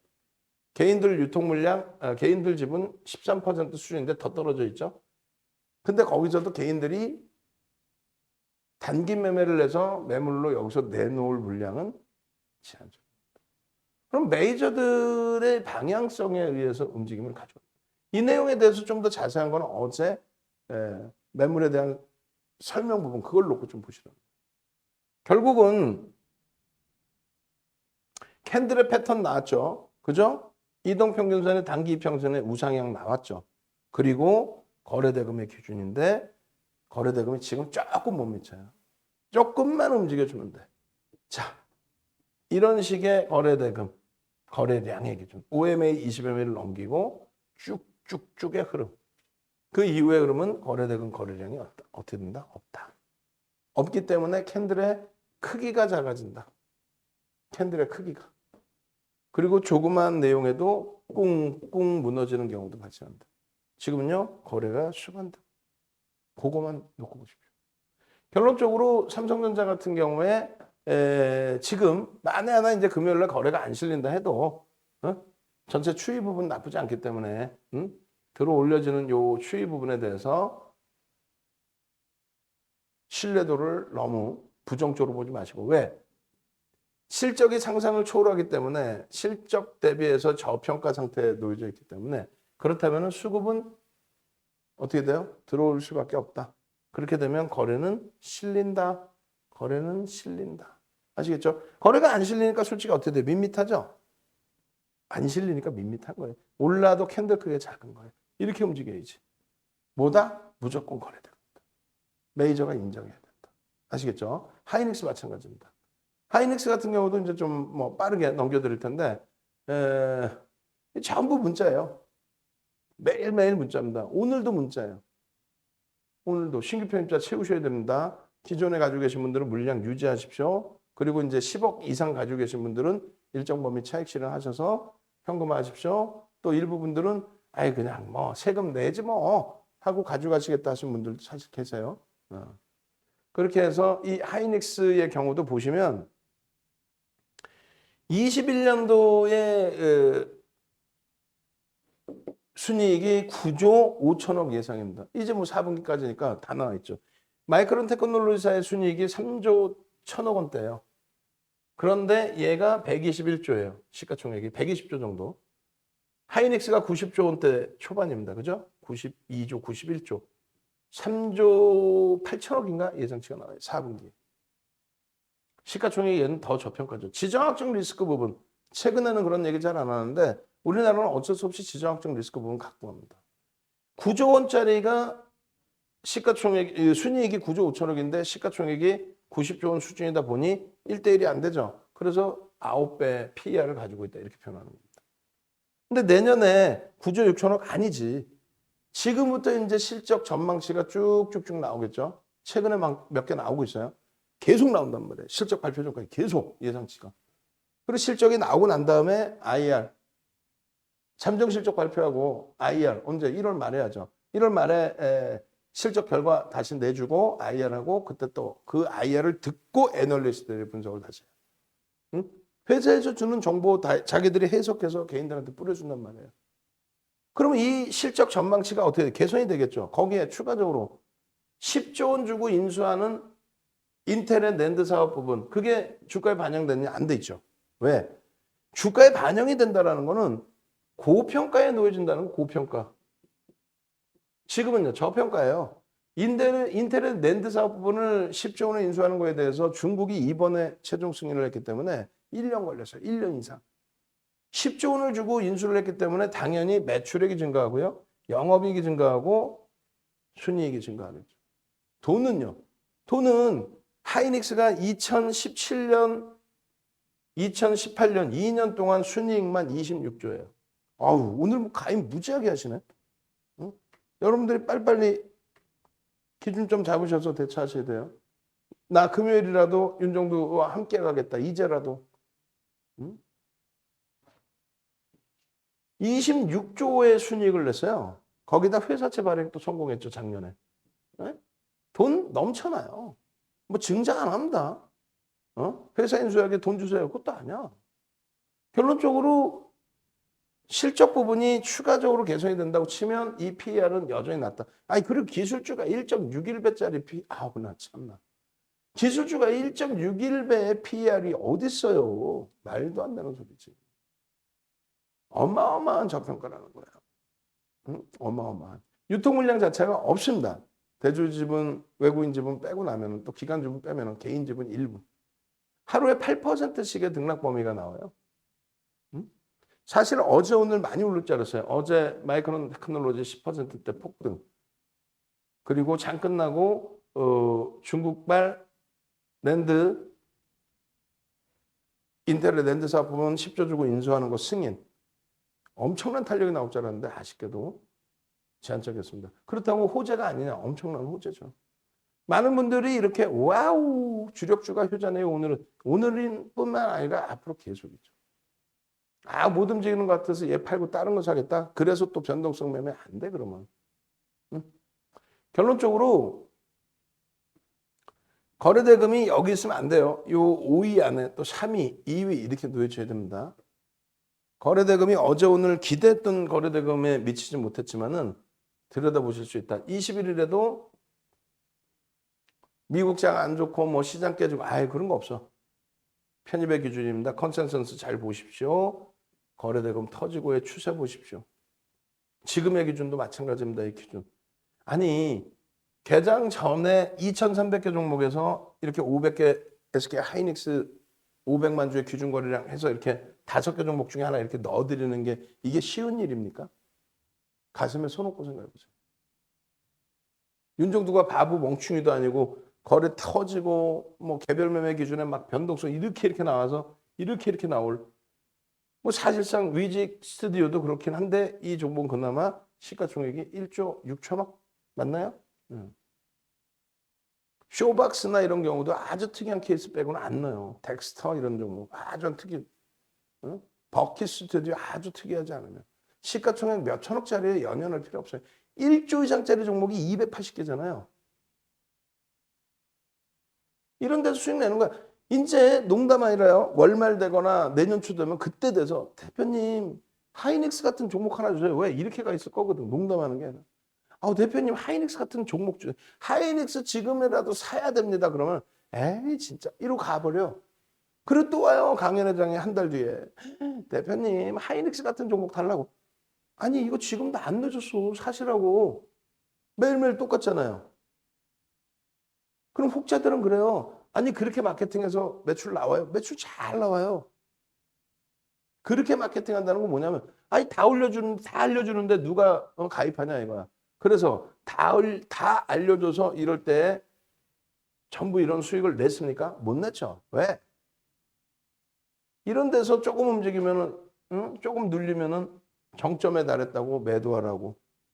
개인들 유통 물량, 개인들 지분 13% 수준인데 더 떨어져 있죠. 근데 거기서도 개인들이 단기 매매를 해서 매물로 여기서 내놓을 물량은 제한적. 그럼 메이저들의 방향성에 의해서 움직임을 가져요. 이 내용에 대해서 좀 더 자세한 건 어제 매물에 대한 설명 부분 그걸 놓고 좀 보시라고. 결국은 캔들의 패턴 나왔죠. 그죠? 이동평균선의 단기 이평선의 우상향 나왔죠. 그리고 거래대금의 기준인데 거래대금이 지금 조금 못 미쳐요. 조금만 움직여주면 돼. 자, 이런 식의 거래대금, 거래량의 기준. OMA 20MA를 넘기고 쭉쭉쭉의 흐름. 그 이후의 흐름은 거래대금 거래량이 어떻게 된다? 없다. 없기 때문에 캔들의 크기가 작아진다. 캔들의 크기가. 그리고 조그만 내용에도 꿍꿍 무너지는 경우도 발생한다. 지금은요, 거래가 수반다. 그거만 놓고 보십시오. 결론적으로 삼성전자 같은 경우에 지금 만에 하나 이제 금요일날 거래가 안 실린다 해도 전체 추이 부분 나쁘지 않기 때문에 들어 올려지는 요 추이 부분에 대해서 신뢰도를 너무 부정적으로 보지 마시고 왜? 실적이 상상을 초월하기 때문에 실적 대비해서 저평가 상태에 놓여져 있기 때문에 그렇다면 수급은 어떻게 돼요? 들어올 수밖에 없다. 그렇게 되면 거래는 실린다. 거래는 실린다. 아시겠죠? 거래가 안 실리니까 솔직히 어떻게 돼요? 밋밋하죠? 안 실리니까 밋밋한 거예요. 올라도 캔들 크기가 작은 거예요. 이렇게 움직여야지. 뭐다? 무조건 거래됩니다. 메이저가 인정해야 된다. 아시겠죠? 하이닉스 마찬가지입니다. 하이닉스 같은 경우도 이제 좀 뭐 빠르게 넘겨드릴 텐데 전부 문자예요. 매일매일 문자입니다. 오늘도 문자예요. 오늘도 신규 편입자 채우셔야 됩니다. 기존에 가지고 계신 분들은 물량 유지하십시오. 그리고 이제 10억 이상 가지고 계신 분들은 일정 범위 차익 실현하셔서 현금화하십시오. 또 일부 분들은 아예 그냥 뭐 세금 내지 뭐 하고 가져가시겠다 하신 분들도 사실 계세요. 그렇게 해서 이 하이닉스의 경우도 보시면 21년도에 순이익이 9조 5천억 예상입니다. 이제 뭐 4분기까지니까 다 나와 있죠. 마이크론 테크놀로지사의 순이익이 3조 1천억 원대예요. 그런데 얘가 121조예요. 시가총액이 120조 정도. 하이닉스가 90조 원대 초반입니다. 그죠? 92조, 91조. 3조 8천억인가 예상치가 나와요. 4분기. 시가총액이 얘는 더 저평가죠. 지정학적 리스크 부분. 최근에는 그런 얘기 잘 안 하는데 우리나라는 어쩔 수 없이 지정학적 리스크 부분 갖고 갑니다. 9조 원짜리가 시가총액, 순이익이 9조 5천억인데 시가총액이 90조 원 수준이다 보니 1대1이 안 되죠. 그래서 9배 PER을 가지고 있다 이렇게 표현하는 겁니다. 근데 내년에 9조 6천억 아니지. 지금부터 이제 실적 전망치가 쭉쭉쭉 나오겠죠. 최근에 몇 개 나오고 있어요. 계속 나온단 말이에요. 실적 발표 전까지 계속 예상치가. 그리고 실적이 나오고 난 다음에 IR. 잠정 실적 발표하고 IR 언제 1월 말에 하죠. 1월 말에 실적 결과 다시 내주고 IR하고 그때 또 그 IR을 듣고 애널리스트들의 분석을 다시 해요. 응? 회사에서 주는 정보 다 자기들이 해석해서 개인들한테 뿌려준단 말이에요. 그러면 이 실적 전망치가 어떻게 개선이 되겠죠. 거기에 추가적으로 10조 원 주고 인수하는 인텔의 낸드 사업 부분 그게 주가에 반영됐냐? 안 돼 있죠. 왜? 주가에 반영이 된다는 거는 고평가에 놓여진다는 거, 고평가. 지금은요, 저평가예요. 인텔의 낸드 사업 부분을 10조 원에 인수하는 거에 대해서 중국이 이번에 최종 승인을 했기 때문에 1년 걸렸어요. 1년 이상. 10조 원을 주고 인수를 했기 때문에 당연히 매출액이 증가하고요. 영업이익이 증가하고 순이익이 증가하겠죠. 돈은요. 돈은 하이닉스가 2017년, 2018년 2년 동안 순이익만 26조예요. 아우, 오늘 뭐 가입 무지하게 하시네. 응? 여러분들이 빨리빨리 기준 좀 잡으셔서 대처하셔야 돼요. 나 금요일이라도 윤정두와 함께 가겠다. 이제라도. 응? 26조의 순이익을 냈어요. 거기다 회사채 발행도 성공했죠, 작년에. 네? 돈 넘쳐나요. 뭐 증장 안 합니다. 회사 인수하게 돈 주세요. 그것도 아니야. 결론적으로 실적 부분이 추가적으로 개선이 된다고 치면 이 PER은 여전히 낮다. 아니, 그리고 기술주가 1.61배짜리 아우, 나 참나. 기술주가 1.61배의 PER이 어딨어요. 말도 안 되는 소리지. 어마어마한 저평가라는 거예요. 응? 어마어마한. 유통 물량 자체가 없습니다. 대주 지분, 외국인 지분 빼고 나면 또 기관 지분 빼면 개인 지분 일부. 하루에 8%씩의 등락 범위가 나와요. 응? 사실 어제 오늘 많이 오를 줄 알았어요. 어제 마이크론 테크놀로지 10%대 폭등. 그리고 장 끝나고 중국발 랜드 인텔의 랜드 사업 부분 10조 주고 인수하는 거 승인. 엄청난 탄력이 나올 줄 알았는데 아쉽게도 제한적이었습니다. 그렇다고 호재가 아니냐. 엄청난 호재죠. 많은 분들이 이렇게 와우 주력주가 효자네요. 오늘은 뿐만 아니라 앞으로 계속이죠. 아, 못 움직이는 것 같아서 얘 팔고 다른 거 사겠다. 그래서 또 변동성 매매 안 돼 그러면. 응? 결론적으로 거래대금이 여기 있으면 안 돼요. 요 5위 안에 또 3위, 2위 이렇게 놓여져야 됩니다. 거래대금이 어제 오늘 기대했던 거래대금에 미치지 못했지만은 들여다보실 수 있다. 21일에도 미국장 안 좋고 뭐 시장 깨지고 아예 그런 거 없어. 편입의 기준입니다. 컨센서스 잘 보십시오. 거래대금 터지고의 추세 보십시오. 지금의 기준도 마찬가지입니다. 이 기준. 아니 개장 전에 2,300개 종목에서 이렇게 500개 SK 하이닉스 500만 주의 기준 거래량 해서 이렇게 5개 종목 중에 하나 이렇게 넣어드리는 게 이게 쉬운 일입니까? 가슴에 손 얹고 생각해보세요. 윤정두가 바보 멍충이도 아니고 거래 터지고 뭐 개별 매매 기준에 막 변동성 이렇게 나와서 이렇게 나올 뭐 사실상 위직 스튜디오도 그렇긴 한데 이 종목은 그나마 시가총액이 1조 6천억 맞나요? 쇼박스나 이런 경우도 아주 특이한 케이스 빼고는 안 넣어요. 덱스터 이런 종목 아주 특이. 버킷 스튜디오 아주 특이하지 않으면 시가총액 몇 천억짜리에 연연할 필요 없어요. 1조 이상짜리 종목이 280개잖아요. 이런 데서 수익 내는 거야. 이제 농담 아니라요. 월말 되거나 내년 초 되면 그때 돼서 대표님 하이닉스 같은 종목 하나 주세요. 왜? 이렇게 가 있을 거거든. 농담하는 게 아니라. 대표님 하이닉스 같은 종목 주세요. 하이닉스 지금이라도 사야 됩니다. 그러면 에이 진짜 이러고 가버려. 그리고 또 와요. 강연회장이 한 달 뒤에. 대표님 하이닉스 같은 종목 달라고. 아니 이거 지금도 안 늦었어. 사시라고. 매일매일 똑같잖아요. 그럼 혹자들은 그래요. 아니 그렇게 마케팅해서 매출 나와요? 매출 잘 나와요. 그렇게 마케팅한다는 건 뭐냐면 아니 다 알려주는데 누가 가입하냐 이거야. 그래서 다 알려줘서 이럴 때 전부 이런 수익을 냈습니까? 못 냈죠. 왜? 이런 데서 조금 움직이면은 조금 눌리면은 정점에 달했다고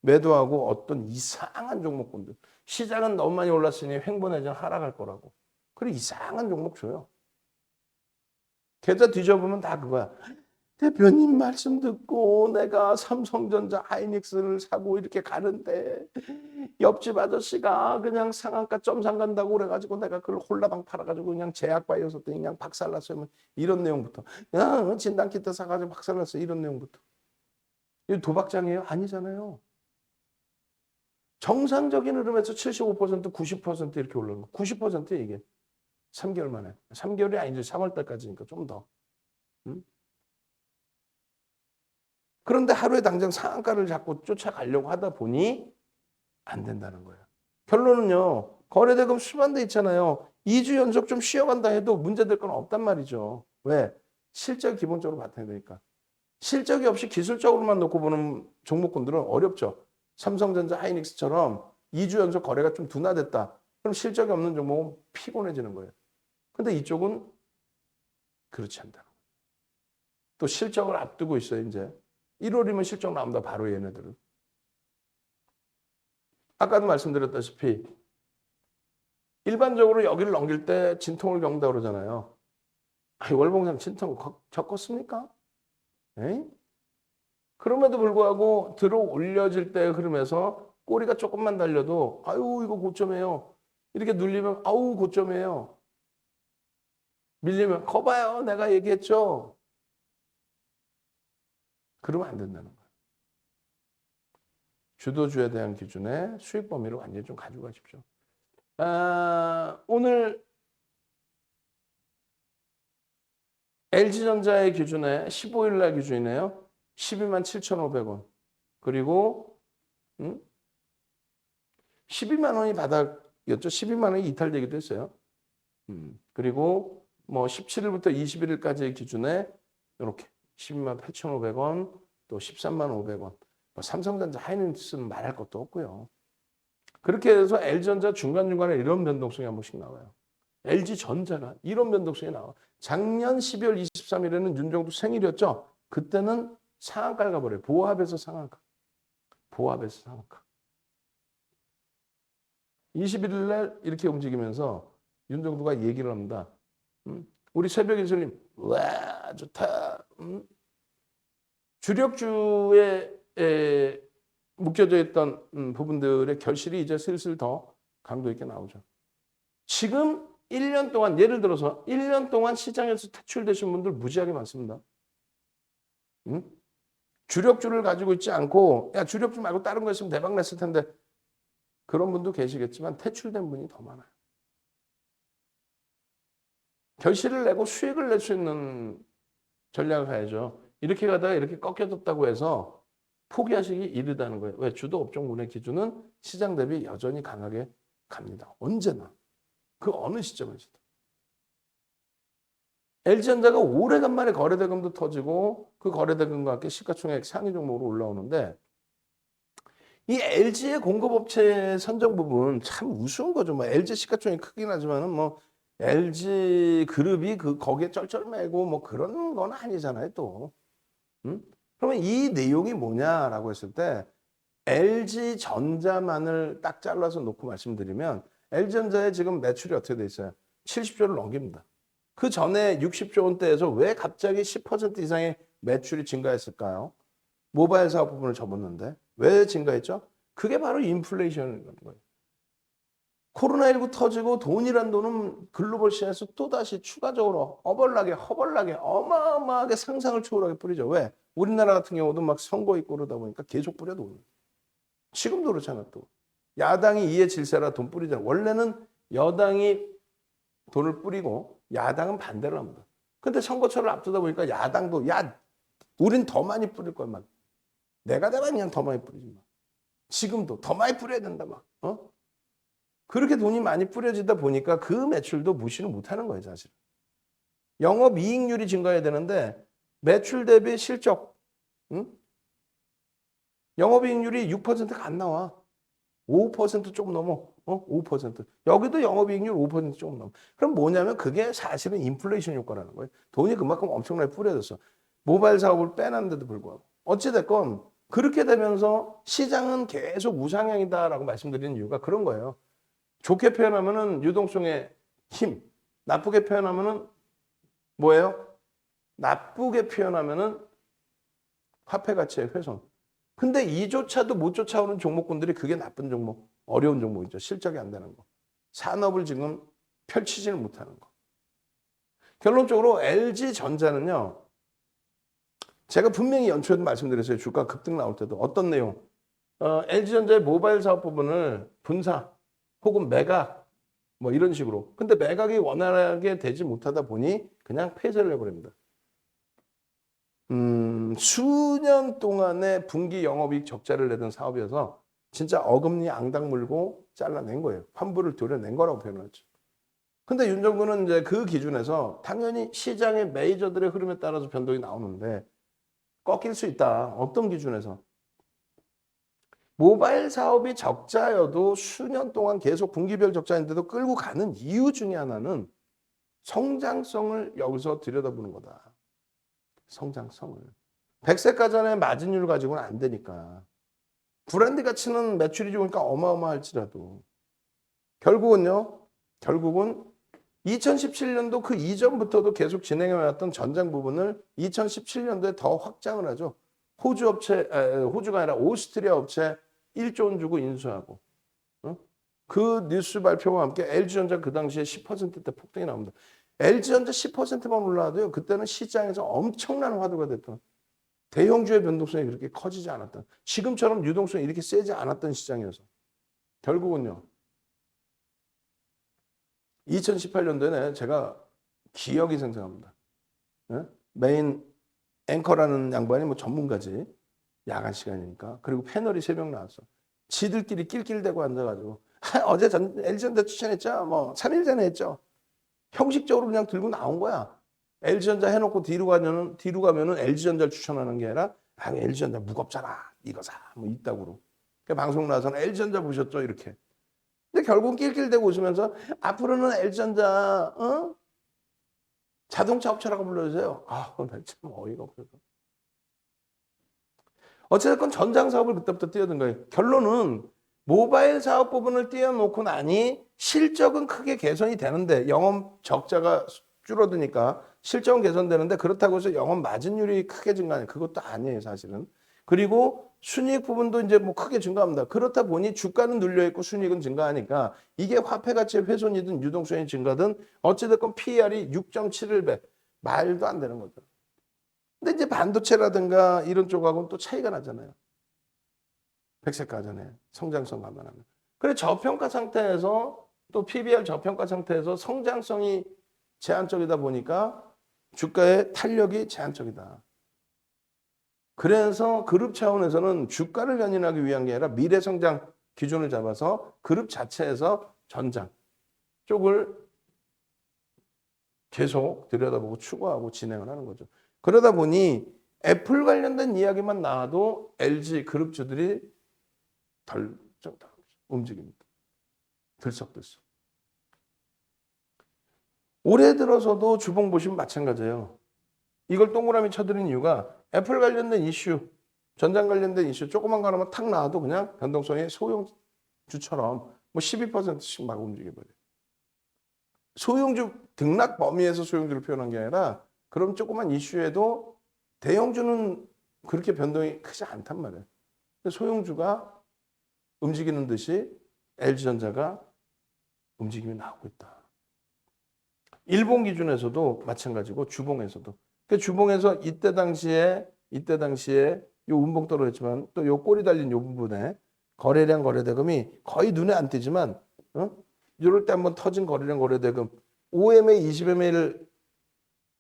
매도하고 어떤 이상한 종목군들 시장은 너무 많이 올랐으니 횡보내전 하락할 거라고. 그리고 이상한 종목 줘요. 계좌 뒤져보면 다 그거야. 대표님 말씀 듣고 내가 삼성전자 하이닉스를 사고 이렇게 가는데 옆집 아저씨가 그냥 상한가 점상 간다고 그래가지고 내가 그걸 홀라방 팔아가지고 그냥 제약바이오 샀더니 그냥 박살났어요. 이런 내용부터. 야, 진단키트 사가지고 박살났어. 이런 내용부터. 이거 도박장이에요? 아니잖아요. 정상적인 흐름에서 75%, 90% 이렇게 올라오는 거. 90%에 이게. 3개월 만에. 3개월이 아니죠. 3월 달까지니까 좀 더. 그런데 하루에 당장 상한가를 자꾸 쫓아가려고 하다 보니 안 된다는 거예요. 결론은요. 거래대금 수반돼 있잖아요. 2주 연속 좀 쉬어간다 해도 문제될 건 없단 말이죠. 왜? 실적이 기본적으로 바탕이 되니까. 실적이 없이 기술적으로만 놓고 보는 종목군들은 어렵죠. 삼성전자 하이닉스처럼 2주 연속 거래가 좀 둔화됐다. 그럼 실적이 없는 종목은 피곤해지는 거예요. 근데 이쪽은 그렇지 않다. 또 실적을 앞두고 있어요, 이제. 1월이면 실적 나온다, 바로 얘네들은. 아까도 말씀드렸다시피 일반적으로 여기를 넘길 때 진통을 겪는다 그러잖아요. 월봉상 진통 겪었습니까? 에이? 그럼에도 불구하고 들어 올려질 때 흐름에서 꼬리가 조금만 달려도 아유 이거 고점이에요. 이렇게 눌리면 아우 고점이에요. 밀리면 거봐요. 내가 얘기했죠. 그러면 안 된다는 거예요. 주도주에 대한 기준에 수익 범위를 완전히 좀 가지고 가십시오. 오늘 LG전자의 기준에 15일 날 기준이네요. 12만 7,500원. 그리고 12만 원이 바닥이었죠. 12만 원이 이탈되기도 했어요. 그리고 뭐 17일부터 21일까지의 기준에 이렇게 12만 8,500원, 또 13만 500원. 삼성전자 하이닉스는 말할 것도 없고요. 그렇게 해서 L전자 중간중간에 이런 변동성이 한 번씩 나와요. LG전자가 이런 변동성이 나와. 작년 12월 23일에는 윤정도 생일이었죠. 그때는 상한가를 가버려요. 보합에서 상한가. 21일 날 이렇게 움직이면서 윤정도가 얘기를 합니다. 우리 새벽 이슬님, 와 좋다. 주력주에 묶여져 있던 부분들의 결실이 이제 슬슬 더 강도 있게 나오죠. 지금 1년 동안 예를 들어서 1년 동안 시장에서 퇴출되신 분들 무지하게 많습니다. 주력주를 가지고 있지 않고 야 주력주 말고 다른 거 있으면 대박 났을 텐데 그런 분도 계시겠지만 퇴출된 분이 더 많아요. 결실을 내고 수익을 낼 수 있는 전략을 가야죠. 이렇게 가다가 이렇게 꺾여졌다고 해서 포기하시기 이르다는 거예요. 왜? 주도 업종군의 기준은 시장 대비 여전히 강하게 갑니다. 언제나. 그 어느 시점에서도. LG전자가 오래간만에 거래대금도 터지고 그 거래대금과 함께 시가총액 상위 종목으로 올라오는데 이 LG의 공급업체 선정 부분 참 우스운 거죠. 뭐 LG 시가총액 크긴 하지만은 뭐 LG 그룹이 거기에 쩔쩔매고 뭐 그런 건 아니잖아요, 또. 그러면 이 내용이 뭐냐라고 했을 때 LG 전자만을 딱 잘라서 놓고 말씀드리면 LG전자의 지금 매출이 어떻게 돼 있어요? 70조를 넘깁니다. 그 전에 60조 원대에서 왜 갑자기 10% 이상의 매출이 증가했을까요? 모바일 사업 부분을 접었는데 왜 증가했죠? 그게 바로 인플레이션인 거예요. 코로나19 터지고 돈이란 돈은 글로벌 시장에서 또다시 추가적으로 허벌나게 어마어마하게 상상을 초월하게 뿌리죠. 왜? 우리나라 같은 경우도 막 선거 있고 그러다 보니까 계속 뿌려 돈. 지금도 그렇잖아 또. 야당이 이해 질세라 돈 뿌리잖아. 원래는 여당이 돈을 뿌리고 야당은 반대를 합니다. 근데 선거철을 앞두다 보니까 야당도 우린 더 많이 뿌릴 거야 막. 내가 그냥 더 많이 뿌리지 마. 지금도 더 많이 뿌려야 된다 막. 그렇게 돈이 많이 뿌려지다 보니까 그 매출도 무시를 못하는 거예요 사실. 영업이익률이 증가해야 되는데 매출 대비 실적, 응? 영업이익률이 6%가 안 나와. 5% 조금 넘어. 5%. 여기도 영업이익률 5% 조금 넘어. 그럼 뭐냐면 그게 사실은 인플레이션 효과라는 거예요. 돈이 그만큼 엄청나게 뿌려졌어. 모바일 사업을 빼놨는데도 불구하고. 어찌됐건 그렇게 되면서 시장은 계속 우상향이다라고 말씀드리는 이유가 그런 거예요. 좋게 표현하면은 유동성의 힘, 나쁘게 표현하면은 뭐예요? 나쁘게 표현하면은 화폐 가치의 훼손. 근데 이조차도 못 쫓아오는 종목군들이 그게 나쁜 종목, 어려운 종목이죠. 실적이 안 되는 거. 산업을 지금 펼치지를 못하는 거. 결론적으로 LG전자는요. 제가 분명히 연초에도 말씀드렸어요. 주가 급등 나올 때도. 어떤 내용? LG전자의 모바일 사업 부분을 분사 혹은 매각 뭐 이런 식으로. 근데 매각이 원활하게 되지 못하다 보니 그냥 폐쇄를 해버립니다. 수년 동안의 분기 영업이익 적자를 내던 사업이어서 진짜 어금니 앙당 물고 잘라낸 거예요. 환불을 도려낸 거라고 표현하죠. 근데 윤 정부는 이제 그 기준에서 당연히 시장의 메이저들의 흐름에 따라서 변동이 나오는데 꺾일 수 있다. 어떤 기준에서? 모바일 사업이 적자여도 수년 동안 계속 분기별 적자인데도 끌고 가는 이유 중에 하나는 성장성을 여기서 들여다보는 거다. 성장성을. 100세 가전의 마진율 가지고는 안 되니까. 브랜드 가치는 매출이 좋으니까 어마어마할지라도. 결국은 2017년도 그 이전부터도 계속 진행해왔던 전장 부분을 2017년도에 더 확장을 하죠. 호주가 아니라 오스트리아 업체 1조 원 주고 인수하고. 그 뉴스 발표와 함께 LG전자 그 당시에 10%대 폭등이 나옵니다. LG전자 10%만 올라와도요. 그때는 시장에서 엄청난 화두가 됐던 대형주의 변동성이 그렇게 커지지 않았던 지금처럼 유동성이 이렇게 세지 않았던 시장이어서 결국은요. 2018년도에 제가 기억이 생생합니다. 메인 앵커라는 양반이 뭐 전문가지. 야간 시간이니까. 그리고 패널이 3명 나왔어. 지들끼리 낄낄대고 앉아가지고 어제 LG전자 추천했죠. 뭐 3일 전에 했죠. 형식적으로 그냥 들고 나온 거야. LG전자 해놓고 뒤로 가면은 LG전자를 추천하는 게 아니라 LG전자 무겁잖아. 이거 사. 뭐 이따구로. 방송 나와서는 LG전자 보셨죠? 이렇게. 근데 결국 낄낄대고 웃으면서 앞으로는 LG전자 자동차 업체라고 불러주세요. 나 참 어이가 없어서. 어쨌든 전장 사업을 그때부터 뛰어든 거예요. 결론은 모바일 사업 부분을 띄워놓고 나니 실적은 크게 개선이 되는데 영업 적자가 줄어드니까 실적은 개선되는데 그렇다고 해서 영업 마진율이 크게 증가하는 그것도 아니에요 사실은. 그리고 순이익 부분도 이제 뭐 크게 증가합니다. 그렇다 보니 주가는 눌려있고 순이익은 증가하니까 이게 화폐 가치의 훼손이든 유동성이 증가든 어찌됐건 PER이 6.71배 말도 안 되는 거죠. 근데 이제 반도체라든가 이런 쪽하고는 또 차이가 나잖아요. 백색가전에 성장성 감안하면. 그래 저평가 상태에서 또 PBR 저평가 상태에서 성장성이 제한적이다 보니까 주가의 탄력이 제한적이다. 그래서 그룹 차원에서는 주가를 견인하기 위한 게 아니라 미래 성장 기준을 잡아서 그룹 자체에서 전장 쪽을 계속 들여다보고 추구하고 진행을 하는 거죠. 그러다 보니 애플 관련된 이야기만 나와도 LG 그룹주들이 덜 움직입니다. 들썩들썩. 올해 들어서도 주봉 보시면 마찬가지예요. 이걸 동그라미 쳐드린 이유가 애플 관련된 이슈, 전장 관련된 이슈 조그만 거 하나만 탁 나와도 그냥 변동성이 소형주처럼 뭐 12%씩 막 움직여버려요. 소형주 등락 범위에서 소형주를 표현한 게 아니라 그럼 조그만 이슈에도 대형주는 그렇게 변동이 크지 않단 말이에요. 소형주가 움직이는 듯이 LG전자가 움직임이 나오고 있다. 일본 기준에서도 마찬가지고 주봉에서도. 그 주봉에서 이때 당시에 요 운봉 떨어졌지만 또 요 꼬리 달린 요 부분에 거래량 거래대금이 거의 눈에 안 띄지만 이럴 때 한번 터진 거래량 거래대금 5MA, 20MA를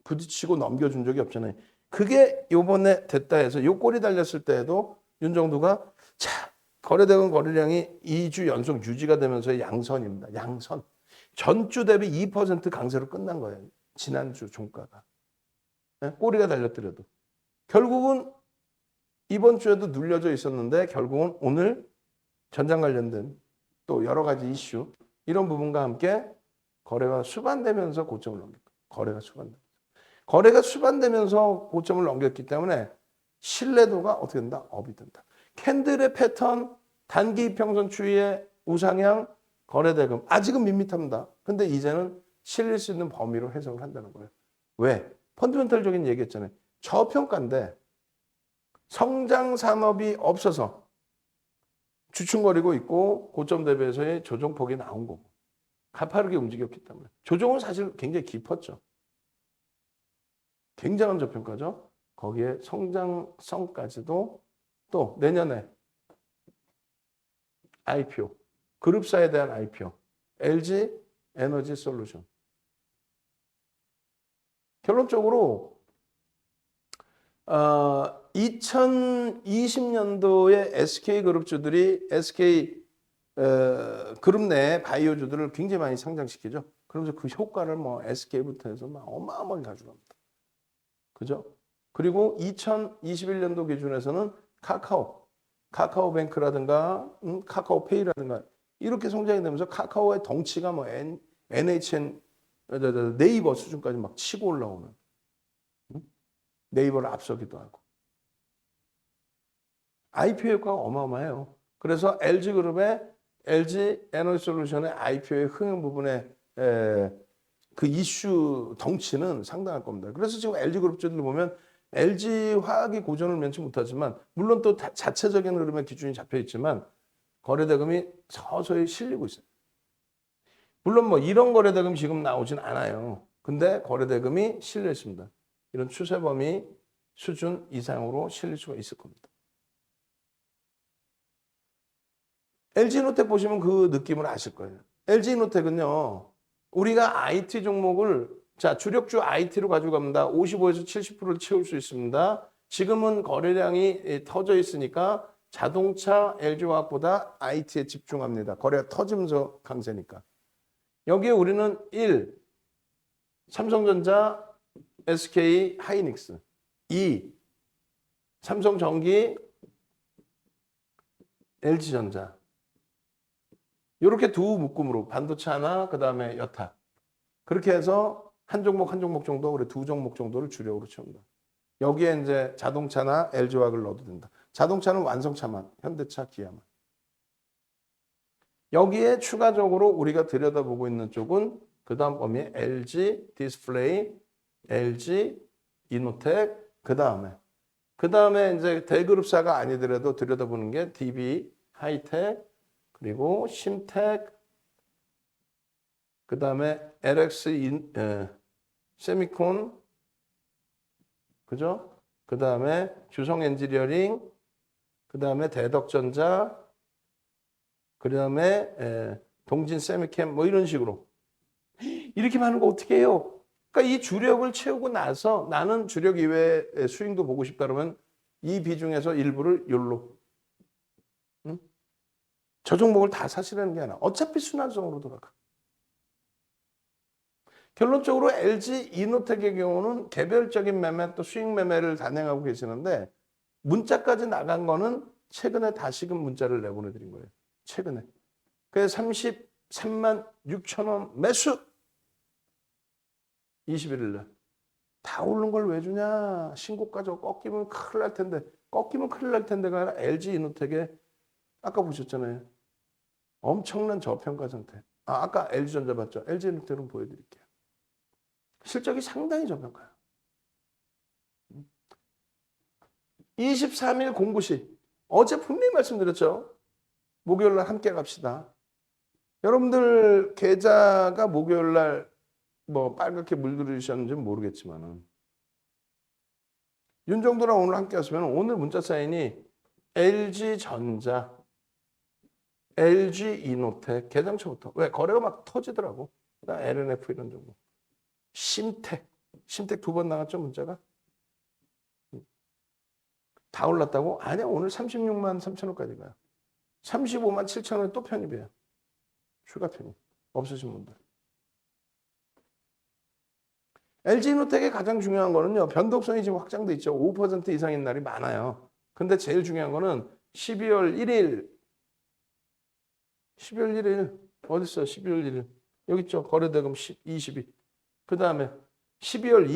부딪히고 넘겨준 적이 없잖아요. 그게 요번에 됐다 해서 요 꼬리 달렸을 때에도 윤정두가 자, 거래대금 거래량이 2주 연속 유지가 되면서 양선입니다. 양선. 전주 대비 2% 강세로 끝난 거예요. 지난주 종가가. 네? 꼬리가 달렸더라도. 결국은 이번 주에도 눌려져 있었는데 결국은 오늘 전장 관련된 또 여러 가지 이슈 이런 부분과 함께 거래가 수반되면서 고점을 넘겼다. 거래가 수반되면서 고점을 넘겼기 때문에 신뢰도가 어떻게 된다? 업이 된다. 캔들의 패턴, 단기 이평선 추이의 우상향, 거래대금 아직은 밋밋합니다. 근데 이제는 실릴 수 있는 범위로 해석을 한다는 거예요. 왜? 펀더멘털적인 얘기했잖아요. 저평가인데 성장 산업이 없어서 주춤거리고 있고 고점 대비해서의 조정폭이 나온 거고 가파르게 움직였기 때문에 조정은 사실 굉장히 깊었죠. 굉장한 저평가죠. 거기에 성장성까지도 또 내년에 IPO, 그룹사에 대한 IPO, LG 에너지 솔루션. 결론적으로 2020년도에 SK그룹주들이 SK 그룹 내 바이오주들을 굉장히 많이 상장시키죠. 그러면서 그 효과를 뭐 SK부터 해서 막 어마어마하게 가져갑니다. 그죠? 그리고 2021년도 기준에서는 카카오뱅크라든가 카카오페이라든가 이렇게 성장이 되면서 카카오의 덩치가 뭐 NHN 네이버 수준까지 막 치고 올라오는 네이버를 앞서기도 하고 IPO 효과가 어마어마해요. 그래서 LG그룹의 LG 에너지솔루션의 IPO의 흥행 부분에 그 이슈 덩치는 상당할 겁니다. 그래서 지금 LG그룹주들 보면 LG화학이 고전을 면치 못하지만 물론 또 자체적인 흐름의 기준이 잡혀 있지만 거래대금이 서서히 실리고 있어요. 물론 뭐 이런 거래대금이 지금 나오진 않아요. 근데 거래대금이 실려 있습니다. 이런 추세 범위 수준 이상으로 실릴 수가 있을 겁니다. LG노텍 보시면 그 느낌을 아실 거예요. LG노텍은요. 우리가 IT 종목을 자 주력주 IT로 가지고 갑니다. 55에서 70%를 채울 수 있습니다. 지금은 거래량이 터져 있으니까 자동차 LG화학보다 IT에 집중합니다. 거래가 터지면서 강세니까. 여기에 우리는 1. 삼성전자, SK 하이닉스 2. 삼성전기, LG전자 이렇게 두 묶음으로 반도체 하나 그다음에 여타 그렇게 해서 한 종목 정도 우리 두 종목 정도를 주력으로 채웁니다. 여기에 이제 자동차나 LG화학을 넣어도 된다. 자동차는 완성차만 현대차, 기아만. 여기에 추가적으로 우리가 들여다보고 있는 쪽은 그 다음 범위에 LG 디스플레이, LG 이노텍 그 다음에 이제 대그룹사가 아니더라도 들여다보는 게 DB 하이텍 그리고 심텍 그 다음에 LX 세미콘 그죠? 그 다음에 주성 엔지니어링 그 다음에 대덕전자 그 다음에 동진 세미캠 뭐 이런 식으로 이렇게 많은 거 어떻게 해요? 그러니까 이 주력을 채우고 나서 나는 주력 이외의 스윙도 보고 싶다 그러면 이 비중에서 일부를 열로 저 종목을 다 사시라는 게 아니라 어차피 순환성으로 돌아가. 결론적으로 LG 이노텍의 경우는 개별적인 매매 또 수익 매매를 단행하고 계시는데 문자까지 나간 거는 최근에 다시금 문자를 내보내드린 거예요. 최근에. 그래서 33만 6천 원 매수 21일 날. 다 오른 걸 왜 주냐. 신고가지 꺾이면 큰일 날 텐데. 꺾이면 큰일 날 텐데가 아니라 LG 이노텍에 아까 보셨잖아요. 엄청난 저평가 상태. 아까 LG전자 봤죠? LG 이노텍은 보여드릴게요. 실적이 상당히 저평가요. 23일 공구시. 어제 분명히 말씀드렸죠. 목요일 날 함께 갑시다. 여러분들 계좌가 목요일 날 뭐 빨갛게 물들으셨는지는 모르겠지만은 윤정도랑 오늘 함께 하시면 오늘 문자 사인이 LG전자, LG이노텍 계장처부터 왜 거래가 막 터지더라고. 그다음 LNF 이런 정도. 심택 2번 나갔죠 문자가? 다 올랐다고? 아니야 오늘 36만 3천 원까지 가요. 35만 7천 원에 또 편입이에요. 추가 편입 없으신 분들. LG이노텍의 가장 중요한 거는요. 변동성이 지금 확장돼 있죠. 5% 이상인 날이 많아요. 근데 제일 중요한 거는 12월 1일 어디 있어요? 12월 1일 여기 있죠. 거래대금 20일. 그 다음에 12월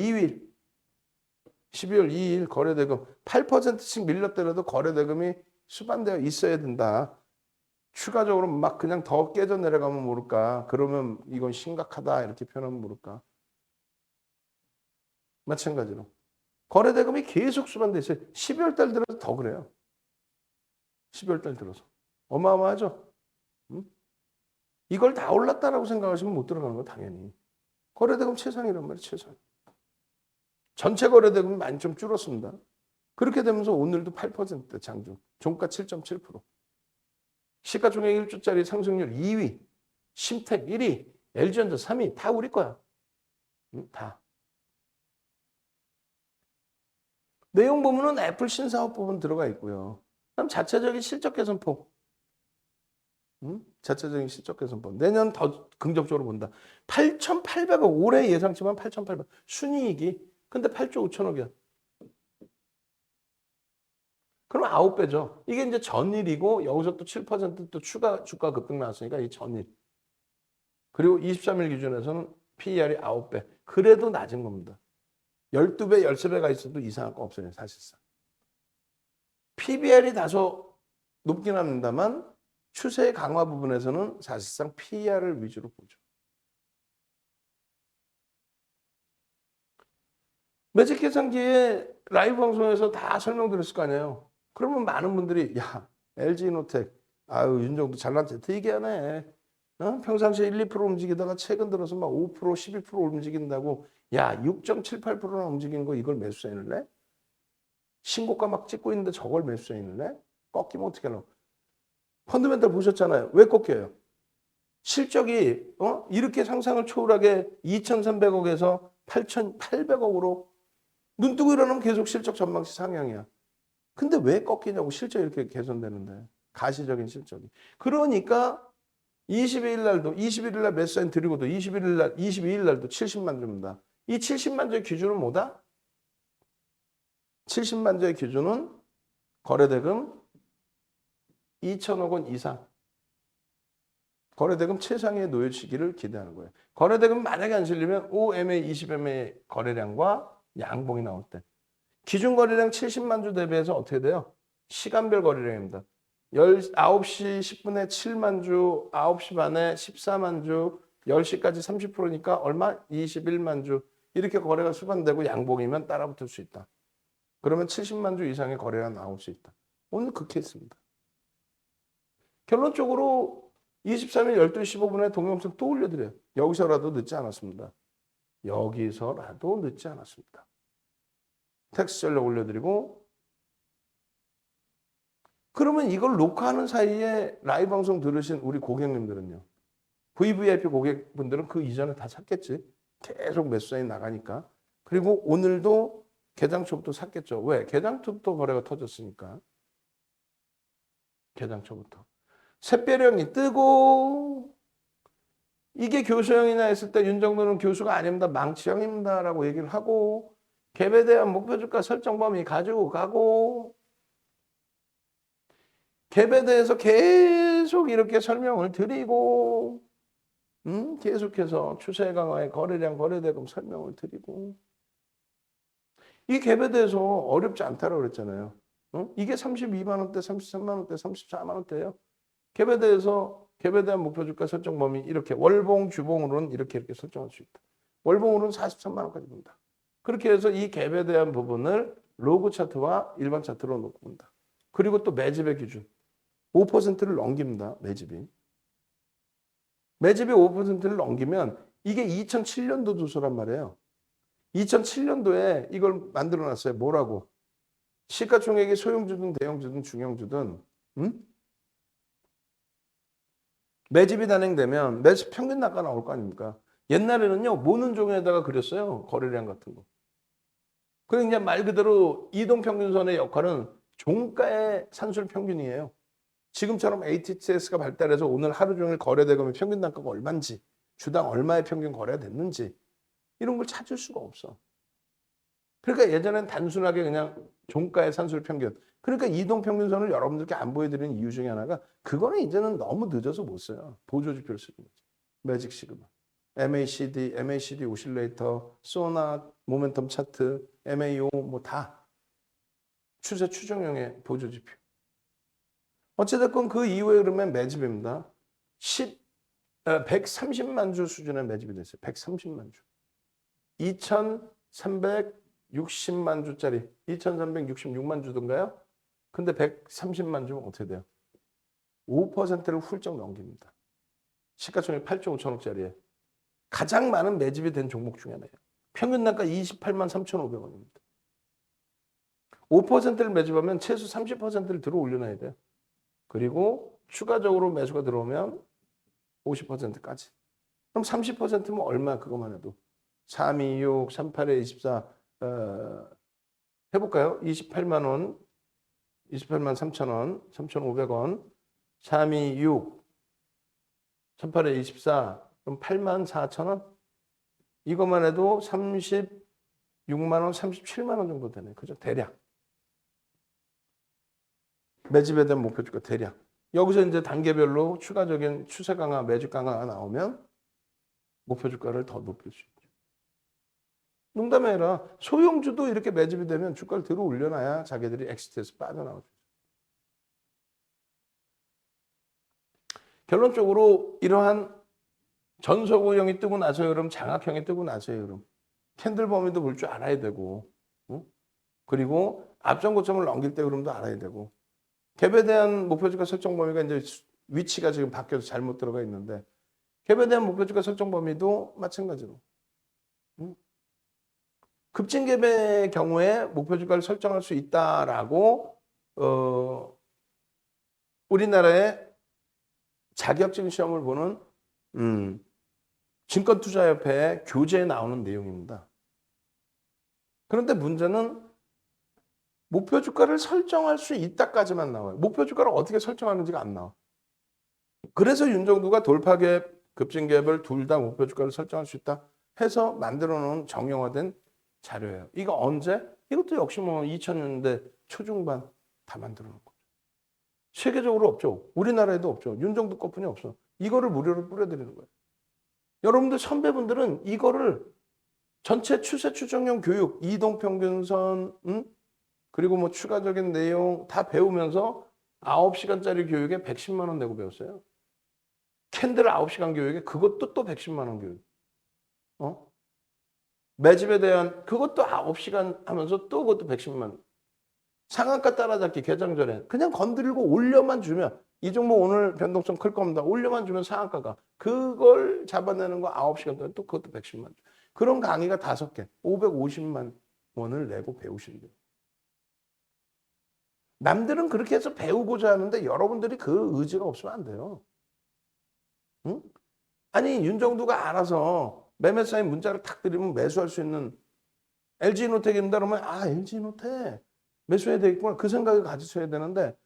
2일 거래대금 8%씩 밀렸더라도 거래대금이 수반되어 있어야 된다. 추가적으로 막 그냥 더 깨져 내려가면 모를까. 그러면 이건 심각하다 이렇게 표현하면 모를까. 마찬가지로 거래대금이 계속 수반돼 있어요. 12월 달 들어서 더 그래요. 12월 달 들어서 어마어마하죠. 이걸 다 올랐다라고 생각하시면 못 들어가는 거 당연히. 거래대금 최상이란 말이에요. 최상. 전체 거래대금이 많이 좀 줄었습니다. 그렇게 되면서 오늘도 8% 장중. 종가 7.7%. 시가총액 1조짜리 상승률 2위. 심택 1위. LG전자 3위. 다 우리 거야. 다. 내용 보면은 애플 신사업 부분 들어가 있고요. 그럼 자체적인 실적 개선폭. 자체적인 실적 개선폭. 내년 더 긍정적으로 본다. 8,800억. 올해 예상치만 8,800억. 순이익이. 근데 8조 5천억이야. 그럼 9배죠. 이게 이제 전일이고 여기서 또 7% 추가 주가 급등 나왔으니까 이 전일. 그리고 23일 기준에서는 PER이 9배. 그래도 낮은 겁니다. 12배, 13배가 있어도 이상할 거 없어요. 사실상. PBR이 다소 높긴 합니다만 추세 강화 부분에서는 사실상 PER을 위주로 보죠. 매직 계산기에 라이브 방송에서 다 설명드렸을 거 아니에요. 그러면 많은 분들이 야 LG이노텍 아유 윤정도 잘난 체 되게 하네. 어? 평상시에 1, 2% 움직이다가 최근 들어서 막 5%, 12% 움직인다고 야 6.78%나 움직인 거 이걸 매수 사인을 내? 신고가 막 찍고 있는데 저걸 매수 사인을 내? 꺾이면 어떻게 하나? 펀드멘탈 보셨잖아요. 왜 꺾여요? 실적이 이렇게 상상을 초월하게 2,300억에서 8,800억으로 눈 뜨고 일어나면 계속 실적 전망치 상향이야. 근데 왜 꺾이냐고 실적이 이렇게 개선되는데. 가시적인 실적이. 그러니까 22일 날도 21일 날 매수사인 드리고도 22일 날도 70만 주입니다. 이 70만 주의 기준은 뭐다? 70만 주의 기준은 거래대금 2천억 원 이상. 거래대금 최상위에 놓여지기를 기대하는 거예요. 거래대금 만약에 안 실리면 5MA, 20MA 거래량과 양봉이 나올 때. 기준 거래량 70만 주 대비해서 어떻게 돼요? 시간별 거래량입니다. 9시 10분에 7만 주, 9시 반에 14만 주, 10시까지 30%니까 얼마? 21만 주. 이렇게 거래가 수반되고 양봉이면 따라붙을 수 있다. 그러면 70만 주 이상의 거래가 나올 수 있다. 오늘 그 케이스입니다. 결론적으로 23일 12시 15분에 동영상 또 올려드려요. 여기서라도 늦지 않았습니다. 여기서라도 늦지 않았습니다. 텍스트 전략 올려드리고 그러면 이걸 녹화하는 사이에 라이브 방송 들으신 우리 고객님들은요. VVIP 고객분들은 그 이전에 다 샀겠지. 계속 매수사인 나가니까. 그리고 오늘도 개장초부터 샀겠죠. 왜? 개장초부터 거래가 터졌으니까. 개장초부터. 샛별형이 뜨고 이게 교수형이냐 했을 때 윤정도는 교수가 아닙니다. 망치형입니다. 라고 얘기를 하고 갭에 대한 목표주가 설정 범위 가지고 가고 갭에 대해서 계속 이렇게 설명을 드리고 계속해서 추세 강화의 거래량 거래대금 설명을 드리고 이 갭에 대해서 어렵지 않다고 그랬잖아요. 이게 32만 원대, 33만 원대, 34만 원대예요. 갭에 대한 목표주가 설정 범위 이렇게 월봉, 주봉으로는 이렇게 설정할 수 있다. 월봉으로는 43만 원까지 본다. 그렇게 해서 이 갭에 대한 부분을 로그 차트와 일반 차트로 놓고 본다. 그리고 또 매집의 기준 5%를 넘깁니다. 매집이. 매집이 5%를 넘기면 이게 2007년도 주소란 말이에요. 2007년도에 이걸 만들어 놨어요. 뭐라고? 시가총액이 소형주든 대형주든 중형주든 매집이 단행되면 매집 평균 단가 나올 거 아닙니까? 옛날에는요, 모는 종이에다가 그렸어요. 거래량 같은 거. 그러니까 말 그대로 이동평균선의 역할은 종가의 산술 평균이에요. 지금처럼 ATX가 발달해서 오늘 하루 종일 거래대금의 평균 단가가 얼마인지, 주당 얼마의 평균 거래가 됐는지 이런 걸 찾을 수가 없어. 그러니까 예전엔 단순하게 그냥 종가의 산술 평균. 그러니까 이동평균선을 여러분들께 안 보여드리는 이유 중에 하나가 그거는 이제는 너무 늦어서 못 써요. 보조지표를 쓰는 거죠. 매직 시그마. MACD 오실레이터, 소나, 모멘텀 차트, MAO 뭐 다 추세 추정형의 보조지표. 어찌됐건 그 이후에 그러면 매집입니다. 130만 주 수준의 매집이 됐어요. 130만 주. 2,360만 주짜리, 2,366만 주던가요? 근데 130만 주면 어떻게 돼요? 5%를 훌쩍 넘깁니다. 시가총액 8조 5천억짜리에. 가장 많은 매집이 된 종목 중에 하나예요. 평균 단가 28만 3,500원입니다. 5%를 매집하면 최소 30%를 들어 올려놔야 돼요. 그리고 추가적으로 매수가 들어오면 50%까지. 그럼 30%면 얼마 그것만 해도 326, 38에 24 해볼까요? 28만 원, 28만 3천 원, 3,500원, 326, 38에 24 그럼 8만 4천 원? 이것만 해도 36만 원, 37만 원 정도 되네. 그죠? 대략. 매집에 대한 목표 주가 대략. 여기서 이제 단계별로 추가적인 추세 강화, 매집 강화가 나오면 목표 주가를 더 높일 수 있죠. 농담이 아니라 소형주도 이렇게 매집이 되면 주가를 들어 올려놔야 자기들이 엑시트에서 빠져나오죠. 결론적으로 이러한 전서구형이 뜨고 나서의 흐름, 장악형이 뜨고 나서의 흐름, 캔들 범위도 볼 줄 알아야 되고, 그리고 앞전 고점을 넘길 때 흐름도 알아야 되고, 갭에 대한 목표주가 설정 범위가 이제 위치가 지금 바뀌어서 잘못 들어가 있는데, 갭에 대한 목표주가 설정 범위도 마찬가지로. 급진갭의 경우에 목표주가를 설정할 수 있다라고, 우리나라의 자격증 시험을 보는, 증권투자협회 교재에 나오는 내용입니다. 그런데 문제는 목표 주가를 설정할 수 있다까지만 나와요. 목표 주가를 어떻게 설정하는지가 안 나와. 그래서 윤정두가 돌파갭, 급진갭을 둘 다 목표 주가를 설정할 수 있다 해서 만들어 놓은 정형화된 자료예요. 이거 언제? 이것도 역시 뭐 2000년대 초중반 다 만들어 놓은 거죠. 세계적으로 없죠. 우리나라에도 없죠. 윤정두 것뿐이 없어. 이거를 무료로 뿌려드리는 거예요. 여러분들 선배분들은 이거를 전체 추세 추정형 교육, 이동평균선, 그리고 뭐 추가적인 내용 다 배우면서 9시간짜리 교육에 110만 원 내고 배웠어요. 캔들 9시간 교육에 그것도 또 110만 원 교육. 매집에 대한 그것도 9시간 하면서 또 그것도 110만 원. 상한가 따라잡기 개장 전에 그냥 건드리고 올려만 주면 이 종목 오늘 변동성 클 겁니다. 올려만 주면 상한가가 그걸 잡아내는 거 9시간 동안 또 그것도 110만 원. 그런 강의가 5개, 550만 원을 내고 배우시는 거예요. 남들은 그렇게 해서 배우고자 하는데 여러분들이 그 의지가 없으면 안 돼요. 응? 아니 윤정두가 알아서 매매사인 문자를 탁 드리면 매수할 수 있는 LG노텍입니다. 그러면 LG노텍 매수해야 되겠구나. 그 생각을 가지셔야 되는데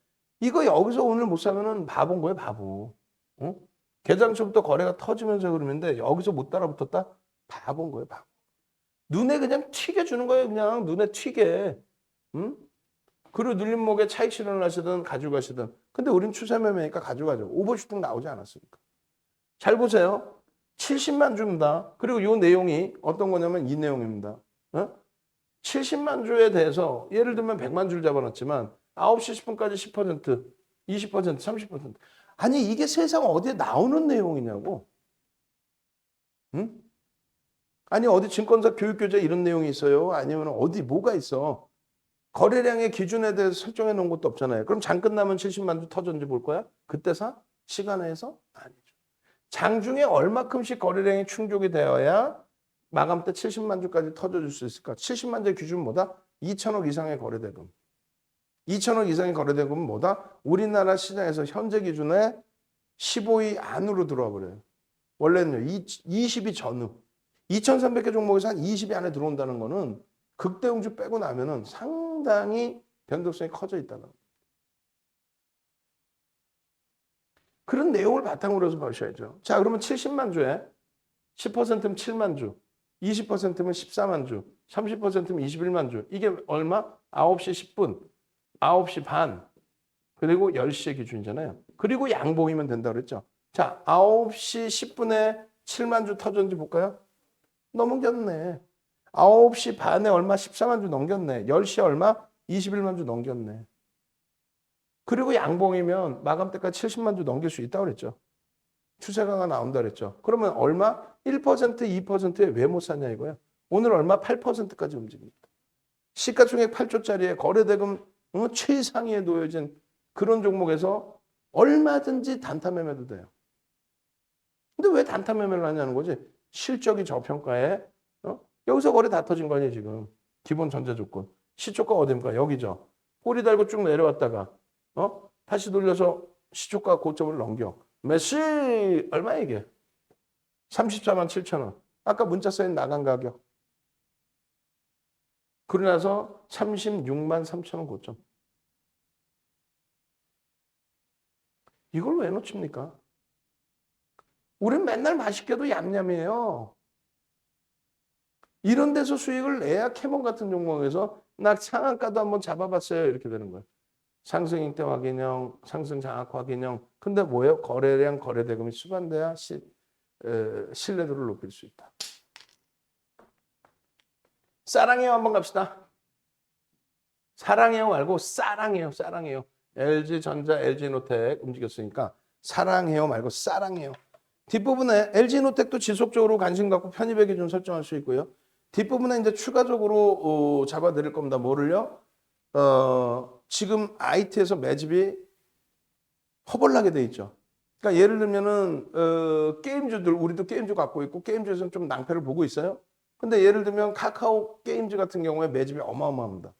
이거 여기서 오늘 못 사면은 바보인 거예요, 바보. 응? 개장 초부터 거래가 터지면서 그러는데 여기서 못 따라붙었다? 바보인 거예요, 바보. 눈에 그냥 튀게 주는 거예요, 그냥 눈에 튀게. 응? 그리고 눌림목에 차익 실현을 하시든 가지고 가시든. 근데 우린 추세 매매니까 가져가죠. 오버슈팅 나오지 않았으니까. 잘 보세요. 70만 주입니다. 그리고 이 내용이 어떤 거냐면 이 내용입니다. 70만 주에 대해서 예를 들면 100만 주를 잡아놨지만 9시 10분까지 10%, 20%, 30%. 아니 이게 세상 어디에 나오는 내용이냐고. 응? 아니 어디 증권사 교육교재 이런 내용이 있어요? 아니면 어디 뭐가 있어? 거래량의 기준에 대해서 설정해 놓은 것도 없잖아요. 그럼 장 끝나면 70만 주 터졌는지 볼 거야? 그때 사? 시간에 해서? 아니죠. 장중에 얼마큼씩 거래량이 충족이 되어야 마감 때 70만 주까지 터져줄 수 있을까? 70만 주의 기준은 뭐다? 2천억 이상의 거래대금. 2천억 이상의 거래대금은 뭐다? 우리나라 시장에서 현재 기준에 15위 안으로 들어와 버려요. 원래는요, 20위 전후. 2,300개 종목에서 한 20위 안에 들어온다는 거는 극대웅주 빼고 나면은 상당히 변동성이 커져 있다는 거예요. 그런 내용을 바탕으로 해서 보셔야죠. 자, 그러면 70만 주에 10%면 7만 주, 20%면 14만 주, 30%면 21만 주. 이게 얼마? 9시 10분, 9시 반, 그리고 10시의 기준이잖아요. 그리고 양봉이면 된다고 그랬죠. 자, 9시 10분에 7만 주 터졌는지 볼까요? 넘겼네. 9시 반에 얼마? 14만 주 넘겼네. 10시에 얼마? 21만 주 넘겼네. 그리고 양봉이면 마감 때까지 70만 주 넘길 수 있다고 그랬죠. 추세가가 나온다 그랬죠. 그러면 얼마? 1%, 2%에 왜 못 사냐 이거야. 오늘 얼마? 8%까지 움직입니다. 시가총액 8조짜리에 거래대금 최상위에 놓여진 그런 종목에서 얼마든지 단타 매매도 돼요. 근데 왜 단타 매매를 하냐는 거지. 실적이 저평가에 여기서 거래 다 터진 거 아니에요 지금. 기본 전제 조건. 시초가 어디입니까? 여기죠. 꼬리 달고 쭉 내려왔다가 다시 돌려서 시초가 고점을 넘겨. 매시 얼마 이게? 34만 7천 원. 아까 문자 써있는 나간 가격. 그러고 나서 36만 3천 원 고점. 이걸 왜 놓칩니까? 우린 맨날 맛있게도 얌얌이에요. 이런 데서 수익을 내야 캐몬 같은 종목에서 나 상한가도 한번 잡아봤어요. 이렇게 되는 거예요. 상승 익대 확인형, 상승 장악 확인형. 근데 뭐예요? 거래량, 거래대금이 수반돼야 신뢰도를 높일 수 있다. 사랑해요 한번 갑시다. 사랑해요 말고 싸랑해요. 싸랑해요. LG전자, LG노텍 움직였으니까 사랑해요 말고 싸랑해요. 뒷부분에 LG노텍도 지속적으로 관심 갖고 편입의 기준 설정할 수 있고요. 뒷부분에 이제 추가적으로 잡아드릴 겁니다. 뭐를요? 지금 IT에서 매집이 허벌나게 돼 있죠. 그러니까 예를 들면은 게임주들 우리도 게임주 갖고 있고 게임주에서는 좀 낭패를 보고 있어요. 근데 예를 들면 카카오 게임즈 같은 경우에 매집이 어마어마합니다.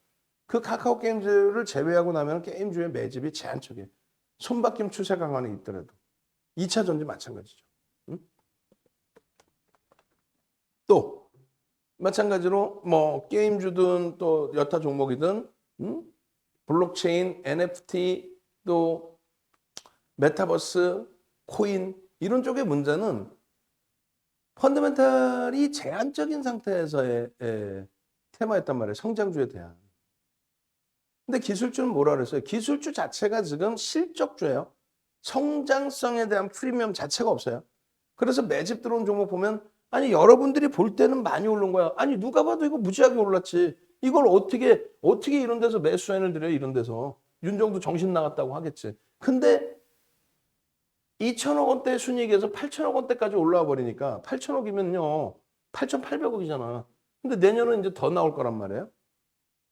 그 카카오 게임즈를 제외하고 나면 게임주의 매집이 제한적이에요. 손바뀜 추세 강화는 있더라도. 2차 전지 마찬가지죠. 응? 또 마찬가지로 뭐 게임주든 또 여타 종목이든 블록체인, NFT 또 메타버스, 코인 이런 쪽의 문제는 펀더멘탈이 제한적인 상태에서의 테마였단 말이에요. 성장주에 대한. 근데 기술주는 뭐라 그랬어요? 기술주 자체가 지금 실적주예요. 성장성에 대한 프리미엄 자체가 없어요. 그래서 매집 들어온 종목 보면 아니 여러분들이 볼 때는 많이 오른 거야. 아니 누가 봐도 이거 무지하게 올랐지. 이걸 어떻게 이런 데서 매수엔을 드려요? 이런 데서. 윤정도 정신 나갔다고 하겠지. 근데 2천억 원대 순이익에서 8천억 원대까지 올라와 버리니까 8천억이면요. 8,800억이잖아. 근데 내년은 이제 더 나올 거란 말이에요.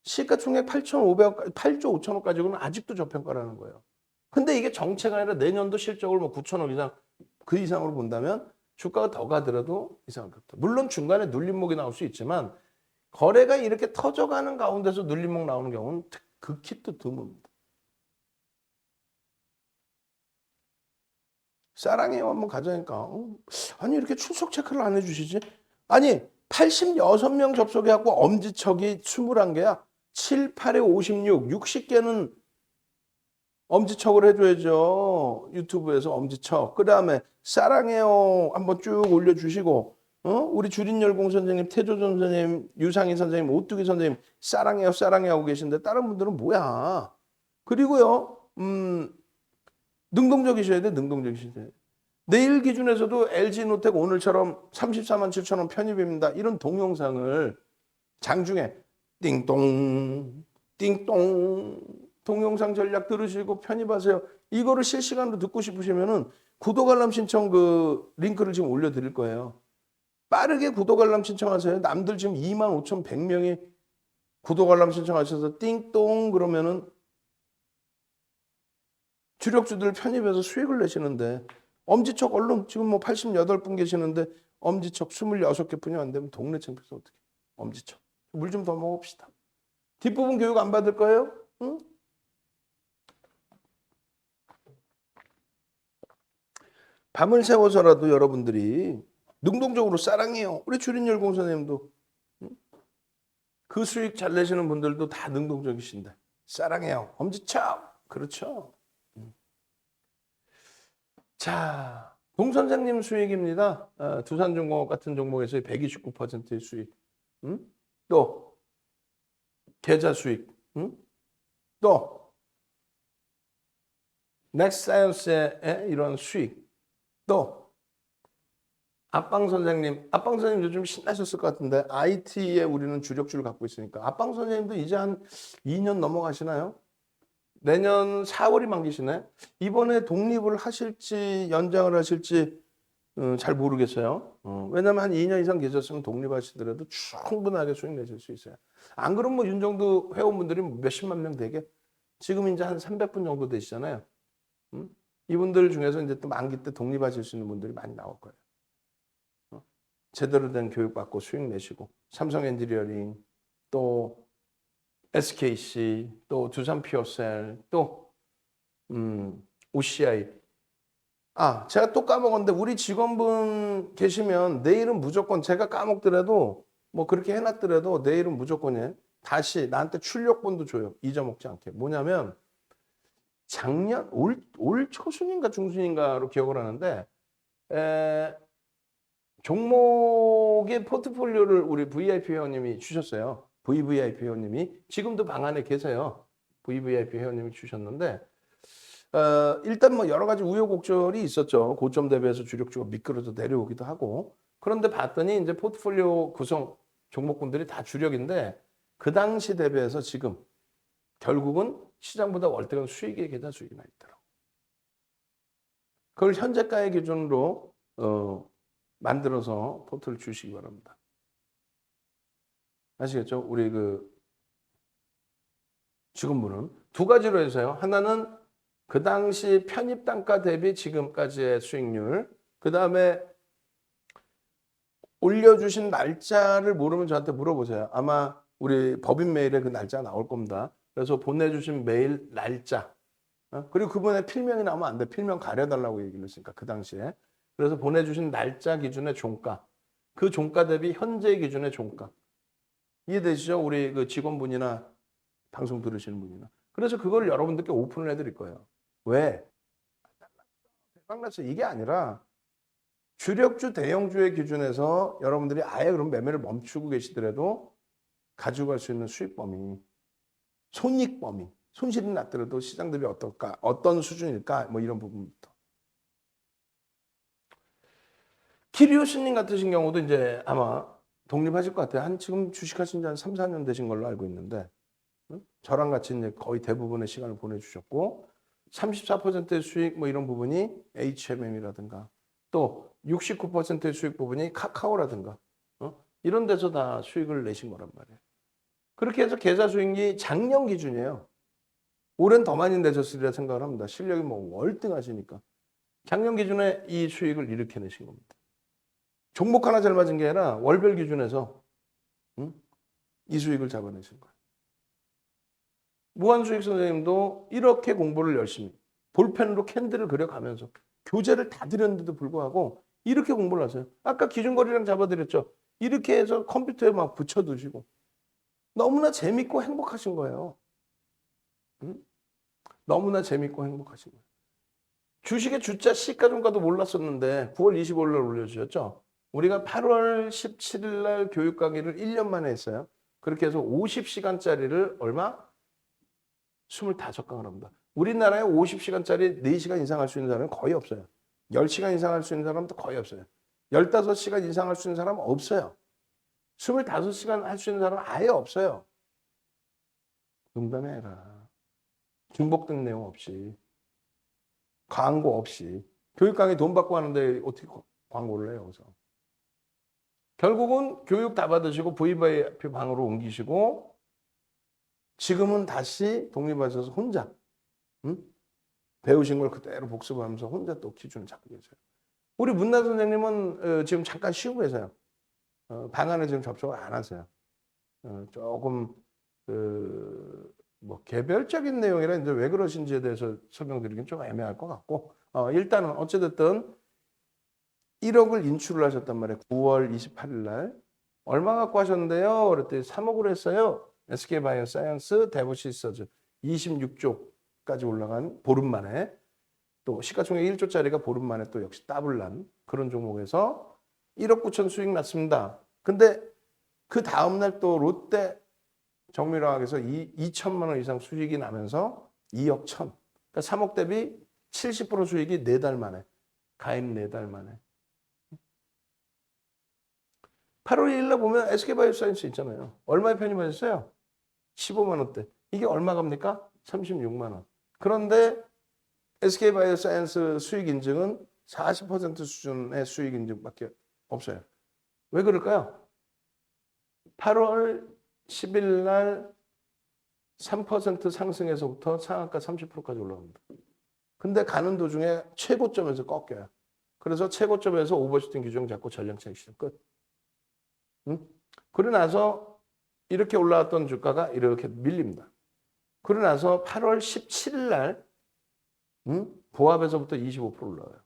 시가총액 8,500억, 8조 5천억 가지고는 아직도 저평가라는 거예요. 근데 이게 정체가 아니라 내년도 실적을 뭐 9천억 이상 그 이상으로 본다면 주가가 더 가더라도 이상할 것 같다. 물론 중간에 눌림목이 나올 수 있지만 거래가 이렇게 터져가는 가운데서 눌림목 나오는 경우는 극히 또 드뭅니다. 사랑해요 한번 가자니까 아니 이렇게 출석 체크를 안 해주시지? 아니 86명 접속해갖고 엄지척이 21개야. 7, 8에 56, 60개는 엄지척을 해줘야죠. 유튜브에서 엄지척. 그 다음에 사랑해요 한번 쭉 올려주시고 우리 주린열공 선생님, 태조전 선생님, 유상희 선생님, 오뚜기 선생님 사랑해요 사랑해요 하고 계신데 다른 분들은 뭐야. 그리고요 능동적이셔야 돼. 능동적이셔야 돼. 내일 기준에서도 LG노텍 오늘처럼 34만 7천 원 편입입니다. 이런 동영상을 장중에 띵동 띵동 동영상 전략 들으시고 편입하세요. 이거를 실시간으로 듣고 싶으시면은 구독 알람 신청 그 링크를 지금 올려드릴 거예요. 빠르게 구독 알람 신청하세요. 남들 지금 25,100명이 구독 알람 신청하셔서 띵동 그러면은 주력주들 편입해서 수익을 내시는데 엄지척 얼른 지금 뭐 88분 계시는데 엄지척 26개뿐이 안 되면 동네 창피해서 어떻게 엄지척. 물 좀 더 먹읍시다. 뒷부분 교육 안 받을 거예요? 응? 밤을 새워서라도 여러분들이 능동적으로 사랑해요. 우리 주린열공 선생님도 그 수익 잘 내시는 분들도 다 능동적이신데 사랑해요. 엄지척. 그렇죠. 자, 동 선생님 수익입니다. 두산중공업 같은 종목에서 129%의 수익. 또 계좌 수익. 또 넥사이언스의 이런 수익. 또 앞방 선생님 요즘 신나셨을 것 같은데 IT에 우리는 주력주를 갖고 있으니까 앞방 선생님도 이제 한 2년 넘어가시나요? 내년 4월이 만기시네. 이번에 독립을 하실지 연장을 하실지 잘 모르겠어요. 왜냐면 한 2년 이상 계셨으면 독립하시더라도 충분하게 수익 내실 수 있어요. 안 그러면 뭐 윤정도 회원분들이 몇십만 명 되게 지금 이제 한 300분 정도 되시잖아요. 이분들 중에서 이제 또 만기 때 독립하실 수 있는 분들이 많이 나올 거예요. 제대로 된 교육 받고 수익 내시고 삼성 엔지니어링 또 SKC 또 두산 피어셀 또 OCI 제가 또 까먹었는데 우리 직원분 계시면 내일은 무조건 제가 까먹더라도 뭐 그렇게 해놨더라도 내일은 무조건이에요. 다시 나한테 출력본도 줘요. 잊어먹지 않게. 뭐냐면 작년 올 초순인가 중순인가로 기억을 하는데 종목의 포트폴리오를 우리 VIP 회원님이 주셨어요. VVIP 회원님이 지금도 방 안에 계세요. VVIP 회원님이 주셨는데 일단 뭐 여러 가지 우여곡절이 있었죠. 고점 대비해서 주력주가 미끄러져 내려오기도 하고. 그런데 봤더니 이제 포트폴리오 구성 종목군들이 다 주력인데 그 당시 대비해서 지금 결국은 시장보다 월등한 수익의 계좌 수익이 나 있더라고. 그걸 현재가의 기준으로 만들어서 포트를 주시기 바랍니다. 아시겠죠? 우리 그 직원분은 두 가지로 해서요. 하나는 그 당시 편입 단가 대비 지금까지의 수익률, 그 다음에 올려주신 날짜를 모르면 저한테 물어보세요. 아마 우리 법인 메일에 그 날짜 나올 겁니다. 그래서 보내주신 메일 날짜, 그리고 그분의 필명이 나오면 안 돼. 필명 가려달라고 얘기를 했으니까 그 당시에. 그래서 보내주신 날짜 기준의 종가, 그 종가 대비 현재 기준의 종가. 이해되시죠? 우리 그 직원분이나 방송 들으시는 분이나. 그래서 그걸 여러분들께 오픈을 해드릴 거예요. 왜? 대박났어. 이게 아니라 주력주, 대형주의 기준에서 여러분들이 아예 그럼 매매를 멈추고 계시더라도 가지고 갈 수 있는 수익 범위, 손익 범위, 손실이 났더라도 시장 대비 어떨까, 어떤 수준일까, 뭐 이런 부분부터. 키리오스님 같으신 경우도 이제 아마 독립하실 것 같아요. 지금 주식하신 지 한 3, 4년 되신 걸로 알고 있는데, 저랑 같이 이제 거의 대부분의 시간을 보내주셨고, 34%의 수익 뭐 이런 부분이 HMM이라든가, 또 69%의 수익 부분이 카카오라든가, 이런 데서 다 수익을 내신 거란 말이에요. 그렇게 해서 계좌 수익이 작년 기준이에요. 올해는 더 많이 내셨으리라 생각을 합니다. 실력이 뭐 월등하시니까. 작년 기준에 이 수익을 이렇게 내신 겁니다. 종목 하나 잘 맞은 게 아니라 월별 기준에서 이 수익을 잡아내신 거예요. 무한수익 선생님도 이렇게 공부를 열심히 볼펜으로 캔들을 그려가면서 교재를 다 드렸는데도 불구하고 이렇게 공부를 하세요. 아까 기준거리랑 잡아드렸죠. 이렇게 해서 컴퓨터에 막 붙여두시고 너무나 재밌고 행복하신 거예요. 너무나 재밌고 행복하신 거예요. 주식의 주자 시가종가도 몰랐었는데 9월 25일 날 올려주셨죠. 우리가 8월 17일 날 교육 강의를 1년 만에 했어요. 그렇게 해서 50시간짜리를 얼마? 25강을 합니다. 우리나라에 50시간짜리 4시간 이상 할 수 있는 사람은 거의 없어요. 10시간 이상 할 수 있는 사람도 거의 없어요. 15시간 이상 할 수 있는 사람은 없어요. 25시간 할 수 있는 사람은 아예 없어요. 농담해라. 중복된 내용 없이. 광고 없이. 교육 강의 돈 받고 하는데 어떻게 광고를 해요, 여기서. 결국은 교육 다 받으시고 VVIP 방으로 옮기시고 지금은 다시 독립하셔서 혼자 배우신 걸 그대로 복습하면서 혼자 또 기준을 잡고 계세요. 우리 문나 선생님은 지금 잠깐 쉬고 계세요. 방안에 지금 접촉을 안 하세요. 조금 뭐 개별적인 내용이라 이제 왜 그러신지에 대해서 설명드리긴 좀 애매할 것 같고 일단은 어찌됐든 1억을 인출을 하셨단 말이에요. 9월 28일 날. 얼마 갖고 하셨는데요? 그랬더니 3억으로 했어요. SK바이오사이언스 데보시서즈 26조까지 올라간 보름 만에 또 시가총액 1조짜리가 보름 만에 또 역시 더블 난 그런 종목에서 1억 9천 수익 났습니다. 근데 그 다음날 또 롯데 정밀화학에서 2천만 원 이상 수익이 나면서 2억 1천. 그러니까 3억 대비 70% 수익이 4달 만에. 가입 4달 만에. 8월 2일 날 보면 SK바이오사이언스 있잖아요. 얼마에 편입하셨어요? 15만 원대. 이게 얼마 갑니까? 36만 원. 그런데 SK바이오사이언스 수익 인증은 40% 수준의 수익 인증밖에 없어요. 왜 그럴까요? 8월 10일 날 3% 상승에서부터 상한가 30%까지 올라갑니다. 근데 가는 도중에 최고점에서 꺾여요. 그래서 최고점에서 오버슈팅 규정 잡고 전량차익 실현 끝. 응? 그러고 나서 이렇게 올라왔던 주가가 이렇게 밀립니다. 그러고 나서 8월 17일 날 보합에서부터 25% 올라와요.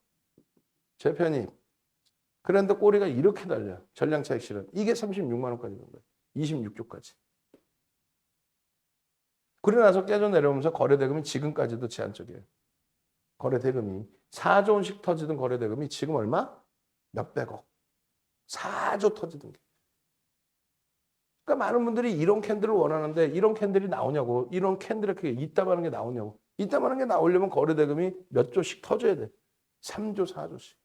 재편입. 그런데 꼬리가 이렇게 달려요. 전량차익 실현. 이게 36만 원까지 간 거예요. 26조까지. 그러고 나서 깨져 내려오면서 거래대금이 지금까지도 제한적이에요. 거래대금이 4조 원씩 터지던 거래대금이 지금 얼마? 몇백억. 4조 터지던 게. 그러니까 많은 분들이 이런 캔들을 원하는데 이런 캔들이 나오냐고. 이런 캔들이 이따만한 게 나오냐고. 이따만한 게 나오려면 거래대금이 몇 조씩 터져야 돼. 3조, 4조씩.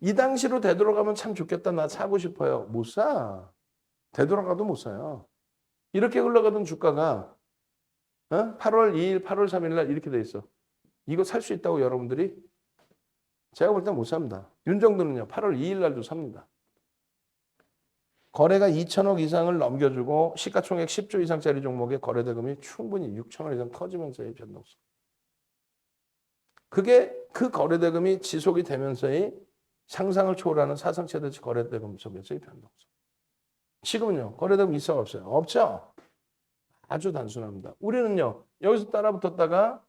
이 당시로 되돌아가면 참 좋겠다. 나 사고 싶어요. 못 사. 되돌아가도 못 사요. 이렇게 흘러가던 주가가 8월 2일, 8월 3일 날 이렇게 돼 있어. 이거 살 수 있다고 여러분들이? 제가 볼 땐 못 삽니다. 윤정도는요. 8월 2일 날도 삽니다. 거래가 2천억 이상을 넘겨주고 시가총액 10조 이상짜리 종목의 거래대금이 충분히 6천억 이상 터지면서의 변동성. 그게 그 거래대금이 지속이 되면서의 상상을 초월하는 사상 최대치 거래대금 속에서의 변동성. 지금은요. 거래대금 있어요? 없어요? 없죠? 아주 단순합니다. 우리는요. 여기서 따라붙었다가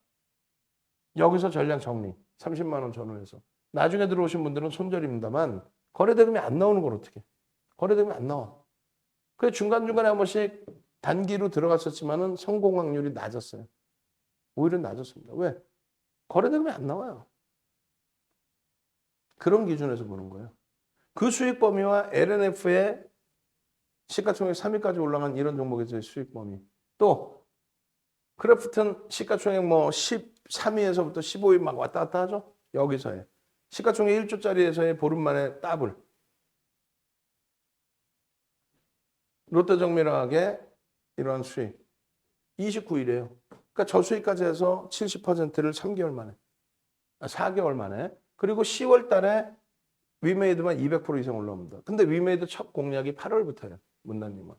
여기서 전량 정리. 30만 원 전후해서. 나중에 들어오신 분들은 손절입니다만 거래대금이 안 나오는 걸 어떻게 해? 거래대금이 안 나와. 그래서 중간중간에 한 번씩 단기로 들어갔었지만은 성공 확률이 낮았어요. 오히려 낮았습니다. 왜? 거래대금이 안 나와요. 그런 기준에서 보는 거예요. 그 수익 범위와 LNF의 시가총액 3위까지 올라간 이런 종목에서의 수익 범위. 또 크래프튼 시가총액 뭐 13위에서부터 15위 막 왔다 갔다 하죠. 여기서의 시가총액 1조짜리에서의 보름 만에 더블. 롯데정밀화학의 이러한 수익 29일이에요. 그러니까 저수익까지 해서 70%를 3개월 만에 4개월 만에 그리고 10월 달에 위메이드만 200% 이상 올라옵니다. 근데 위메이드 첫 공략이 8월부터예요. 문단님은.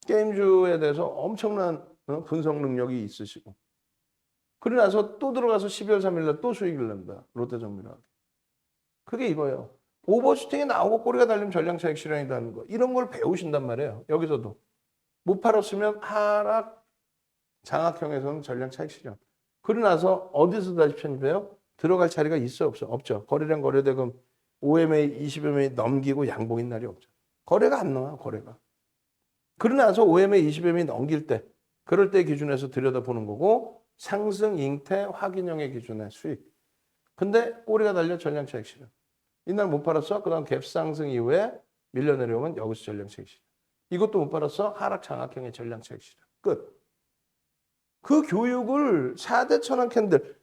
게임주에 대해서 엄청난 분석 능력이 있으시고 그러고 나서 또 들어가서 12월 3일 날 또 수익을 냅니다. 롯데정밀화학. 그게 이거예요. 오버슈팅이 나오고 꼬리가 달리면 전량차익 실현이라는 거. 이런 걸 배우신단 말이에요. 여기서도. 못 팔았으면 하락, 장악형에서는 전량차익 실현. 그러고 나서 어디서 다시 편입해요? 들어갈 자리가 있어요? 없어요? 없죠. 거래량 거래대금 OMA 20MA 넘기고 양봉인 날이 없죠. 거래가 안 나와요. 거래가. 그러고 나서 OMA 20MA 넘길 때 그럴 때 기준에서 들여다보는 거고 상승, 잉태, 확인형의 기준의 수익. 근데 꼬리가 달려 전량차익 실현. 이날 못 팔았어? 그 다음 갭 상승 이후에 밀려 내려오면 여기서 전량차익 실현. 이것도 못 팔았어? 하락 장악형의 전량차익 실현. 끝. 그 교육을 4대 천왕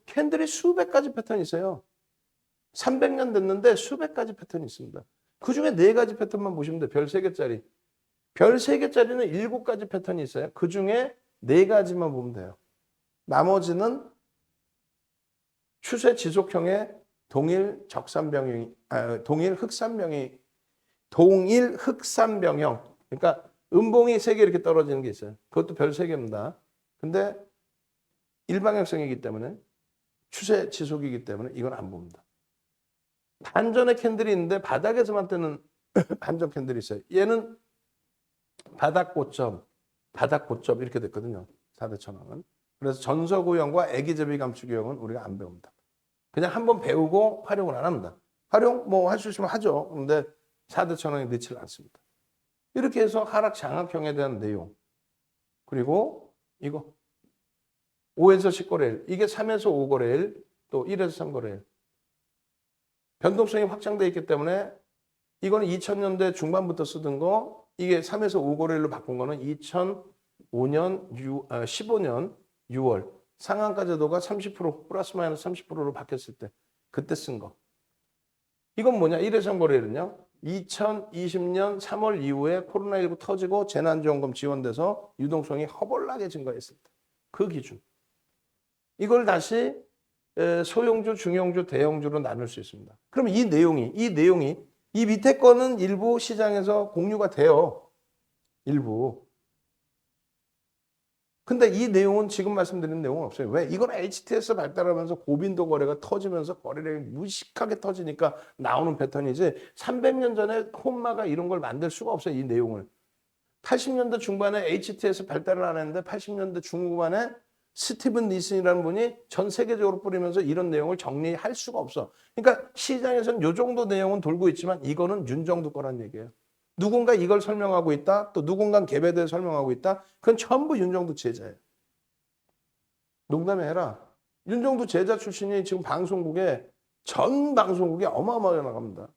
캔들이 수백 가지 패턴이 있어요. 300년 됐는데 수백 가지 패턴이 있습니다. 그중에 4가지 패턴만 보시면 돼요. 별 3개짜리. 별 3개짜리는 7가지 패턴이 있어요. 그중에 4가지만 보면 돼요. 나머지는 추세 지속형의 동일 흑산병형. 그러니까 음봉이 3개 이렇게 떨어지는 게 있어요. 그것도 별 3개입니다. 근데 일방향성이기 때문에 추세 지속이기 때문에 이건 안 봅니다. 반전의 캔들이 있는데 바닥에서만 뜨는 반전 캔들이 있어요. 얘는 바닥 고점 이렇게 됐거든요. 4대 천왕은. 그래서 전서구형과 애기제비 감축유형은 우리가 안 배웁니다. 그냥 한번 배우고 활용을 안 합니다. 활용 뭐 할 수 있으면 하죠. 근데 4대 천왕이 넣지를 않습니다. 이렇게 해서 하락 장악형에 대한 내용. 그리고 이거 5에서 10거래일. 이게 3에서 5거래일. 또 1에서 3거래일. 변동성이 확장되어 있기 때문에 이거는 2000년대 중반부터 쓰던 거, 이게 3에서 5거래일로 바꾼 거는 2005년 15년 6월 상한가제도가 30% 플러스 마이너스 30%로 바뀌었을 때 그때 쓴 거. 이건 뭐냐? 1에서 3거래일은요. 2020년 3월 이후에 코로나19 터지고 재난지원금 지원돼서 유동성이 허벌나게 증가했을 때 그 기준. 이걸 다시 소형주, 중형주, 대형주로 나눌 수 있습니다. 그럼 이 내용이 이 밑에 거는 일부 시장에서 공유가 돼요. 일부. 근데 이 내용은 지금 말씀드린 내용은 없어요. 왜? 이건 HTS 발달하면서 고빈도 거래가 터지면서 거래량이 무식하게 터지니까 나오는 패턴이지 300년 전에 홈마가 이런 걸 만들 수가 없어요. 이 내용을. 80년대 중반에 HTS 발달을 안 했는데 80년대 중후반에 스티븐 니슨이라는 분이 전 세계적으로 뿌리면서 이런 내용을 정리할 수가 없어. 그러니까 시장에서는 이 정도 내용은 돌고 있지만 이거는 윤정두 거란 얘기예요. 누군가 이걸 설명하고 있다. 또 누군가 갭에 대해 설명하고 있다. 그건 전부 윤정두 제자예요. 농담이 아니라 윤정두 제자 출신이 지금 방송국에 전 방송국에 어마어마하게 나갑니다.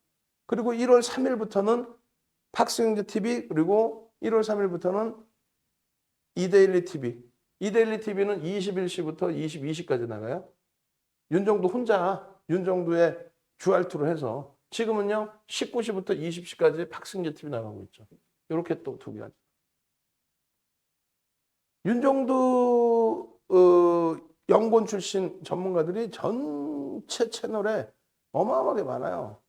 그리고 1월 3일부터는 박스영재 TV 그리고 1월 3일부터는 이데일리 TV. 이데일리 TV는 21시부터 22시까지 나가요. 윤정두 혼자 윤정두의 주알투로 해서 지금은요 19시부터 20시까지 박승재 TV 나가고 있죠. 이렇게 또 두 가지. 윤정두 연구원 출신 전문가들이 전체 채널에 어마어마하게 많아요.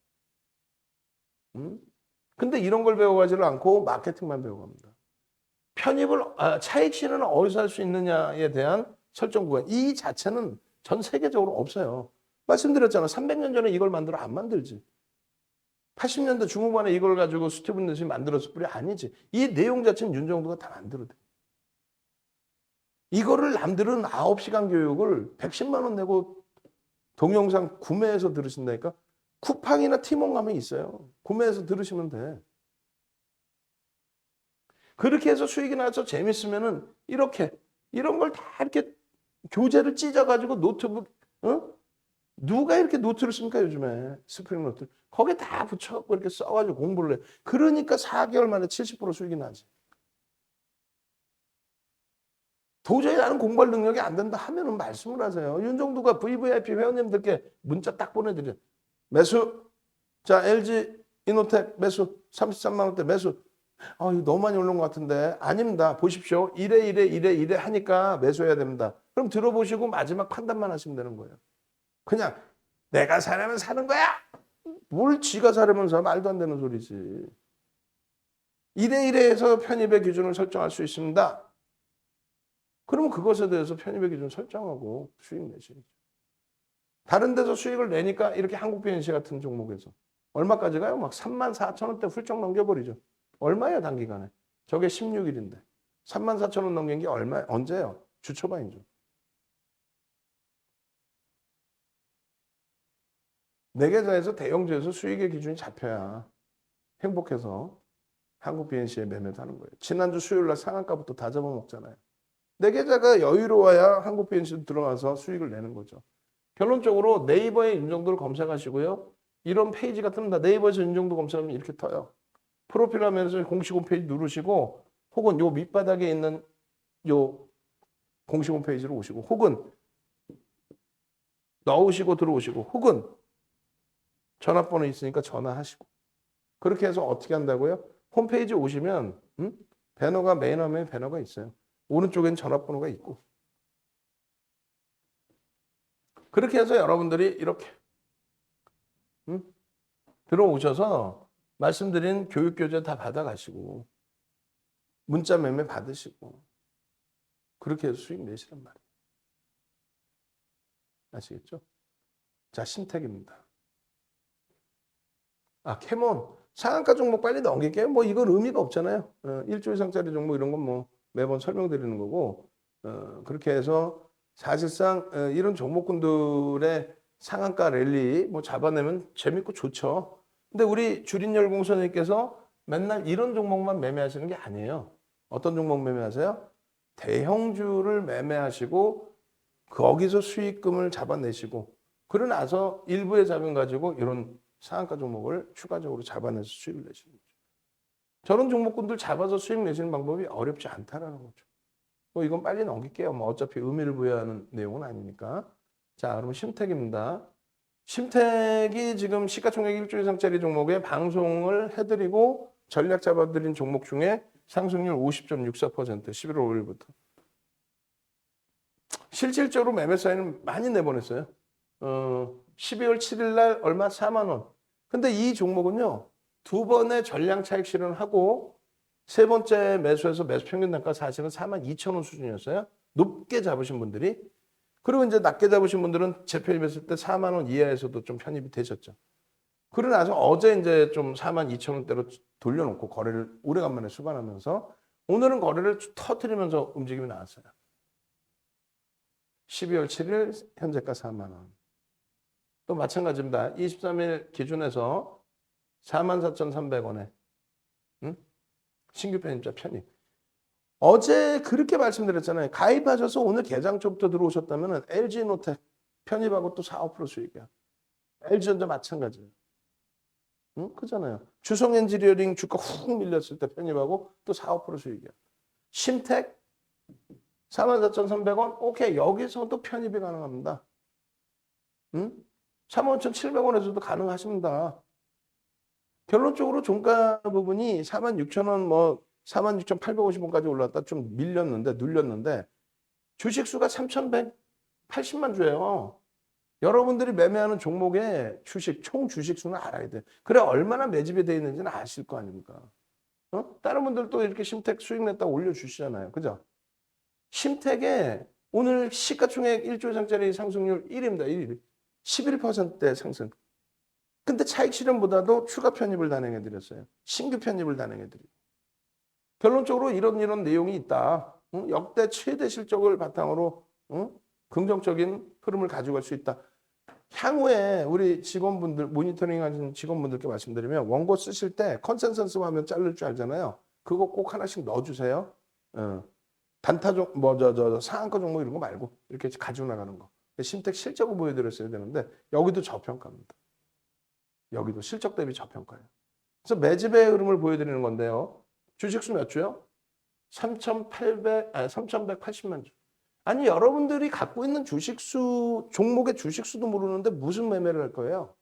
근데 이런 걸 배워가지를 않고 마케팅만 배워갑니다. 차익 실현을 어디서 할 수 있느냐에 대한 설정 구간. 이 자체는 전 세계적으로 없어요. 말씀드렸잖아요. 300년 전에 이걸 만들어 안 만들지. 80년대 중후반에 이걸 가지고 스티븐 니슨이 만들었을 뿐이 아니지. 이 내용 자체는 윤정두가 다 만들어대. 이거를 남들은 9시간 교육을 110만 원 내고 동영상 구매해서 들으신다니까. 쿠팡이나 티몬 가면 있어요. 구매해서 들으시면 돼. 그렇게 해서 수익이 나서 재밌으면은 이런 걸 다 이렇게 교재를 찢어가지고 노트북, 누가 이렇게 노트를 씁니까 요즘에 스프링 노트. 거기에 다 붙여갖고 이렇게 써가지고 공부를 해. 그러니까 4개월 만에 70% 수익이 나지. 도저히 나는 공부할 능력이 안 된다 하면은 말씀을 하세요. 윤정두가 VVIP 회원님들께 문자 딱 보내드려. 매수. 자, LG 이노텍 매수. 33만 원대 매수. 이거 너무 많이 오른 것 같은데. 아닙니다. 보십시오. 이래 하니까 매수해야 됩니다. 그럼 들어보시고 마지막 판단만 하시면 되는 거예요. 그냥 내가 사려면 사는 거야. 뭘 지가 사려면서 말도 안 되는 소리지. 이래 해서 편입의 기준을 설정할 수 있습니다. 그러면 그것에 대해서 편입의 기준 설정하고 수익 내시죠. 다른 데서 수익을 내니까 이렇게 한국비엔시 같은 종목에서 얼마까지 가요? 막 34,000원대 훌쩍 넘겨버리죠. 얼마예요 단기간에? 저게 16일인데 34,000원 넘긴 게 언제예요? 주 초반이죠. 내 계좌에서 대형주에서 수익의 기준이 잡혀야 행복해서 한국 BNC에 매매도 하는 거예요. 지난주 수요일 날 상한가부터 다 잡아먹잖아요. 내 계좌가 여유로워야 한국 BNC도 들어가서 수익을 내는 거죠. 결론적으로 네이버에 윤정두를 검색하시고요. 이런 페이지 같으면 다 네이버에서 윤정두 검색하면 이렇게 떠요. 프로필 화면에서 공식 홈페이지 누르시고 혹은 요 밑바닥에 있는 요 공식 홈페이지로 오시고 혹은 넣으시고 들어오시고 혹은 전화번호 있으니까 전화하시고 그렇게 해서 어떻게 한다고요? 홈페이지 오시면 배너가 메인 화면에 배너가 있어요. 오른쪽엔 전화번호가 있고 그렇게 해서 여러분들이 이렇게 들어오셔서 말씀드린 교육교재 다 받아가시고 문자 매매 받으시고 그렇게 해서 수익 내시란 말이에요. 아시겠죠? 자, 신택입니다. 캐몬. 상한가 종목 빨리 넘길게요. 뭐 이건 의미가 없잖아요. 1조 이상짜리 종목 이런 건 뭐 매번 설명드리는 거고, 그렇게 해서 사실상 이런 종목군들의 상한가 랠리 뭐 잡아내면 재밌고 좋죠. 근데 우리 주린열공선생님께서 맨날 이런 종목만 매매하시는 게 아니에요. 어떤 종목 매매하세요? 대형주를 매매하시고 거기서 수익금을 잡아내시고 그러고 나서 일부의 자금 가지고 이런 상한가 종목을 추가적으로 잡아내서 수익을 내시는 거죠. 저런 종목군들 잡아서 수익 내시는 방법이 어렵지 않다라는 거죠. 뭐 이건 빨리 넘길게요. 뭐 어차피 의미를 부여하는 내용은 아니니까. 자, 그러면 심택입니다. 심택이 지금 시가총액 1조 이상짜리 종목에 방송을 해드리고 전략 잡아드린 종목 중에 상승률 50.64% 11월 5일부터. 실질적으로 매매 사인은 많이 내보냈어요. 12월 7일 날 얼마? 4만 원. 근데 이 종목은요. 두 번의 전량 차익 실현하고 세 번째 매수해서 매수 평균 단가 사실은 4만 2천 원 수준이었어요. 높게 잡으신 분들이. 그리고 이제 낮게 잡으신 분들은 재편입했을 때 4만 원 이하에서도 좀 편입이 되셨죠. 그러고 나서 어제 이제 좀 4만 2천 원대로 돌려놓고 거래를 오래간만에 수반하면서 오늘은 거래를 터뜨리면서 움직임이 나왔어요. 12월 7일 현재가 4만 원. 또 마찬가지입니다. 23일 기준에서 44,300원에 신규 편입자 편입. 어제 그렇게 말씀드렸잖아요. 가입하셔서 오늘 개장 초부터 들어오셨다면 LG노텍 편입하고 또 4, 5% 수익이야. LG전자 마찬가지예요. 그잖아요. 주성엔지니어링 주가 훅 밀렸을 때 편입하고 또 4, 5% 수익이야. 심택 44,300원. 오케이. 여기서도 편입이 가능합니다. 35,700원에서도 가능하십니다. 결론적으로 종가 부분이 46,000원, 뭐 46,850원까지 올랐다 좀 밀렸는데 눌렸는데 주식수가 3,180만 주예요. 여러분들이 매매하는 종목의 주식 총 주식수는 알아야 돼. 그래 얼마나 매집이 되어 있는지는 아실 거 아닙니까? 다른 분들도 이렇게 심택 수익 냈다고 올려주시잖아요. 그죠? 심택에 오늘 시가총액 1조 이상짜리 상승률 1위입니다. 1위. 11%대 상승. 근데 차익 실현보다도 추가 편입을 단행해드렸어요. 신규 편입을 단행해드리고. 결론적으로 이런 내용이 있다. 역대 최대 실적을 바탕으로 긍정적인 흐름을 가져갈 수 있다. 향후에 우리 직원분들, 모니터링 하시는 직원분들께 말씀드리면 원고 쓰실 때 컨센서스 화면 자를 줄 알잖아요. 그거 꼭 하나씩 넣어주세요. 단타 상한가 종목 이런 거 말고 이렇게 가지고 나가는 거. 심택 실적을 보여드렸어야 되는데 여기도 저평가입니다. 여기도 실적 대비 저평가예요. 그래서 매집의 흐름을 보여드리는 건데요. 주식수 몇 주요? 3,180만 주. 아니 여러분들이 갖고 있는 주식수, 종목의 주식수도 모르는데 무슨 매매를 할 거예요?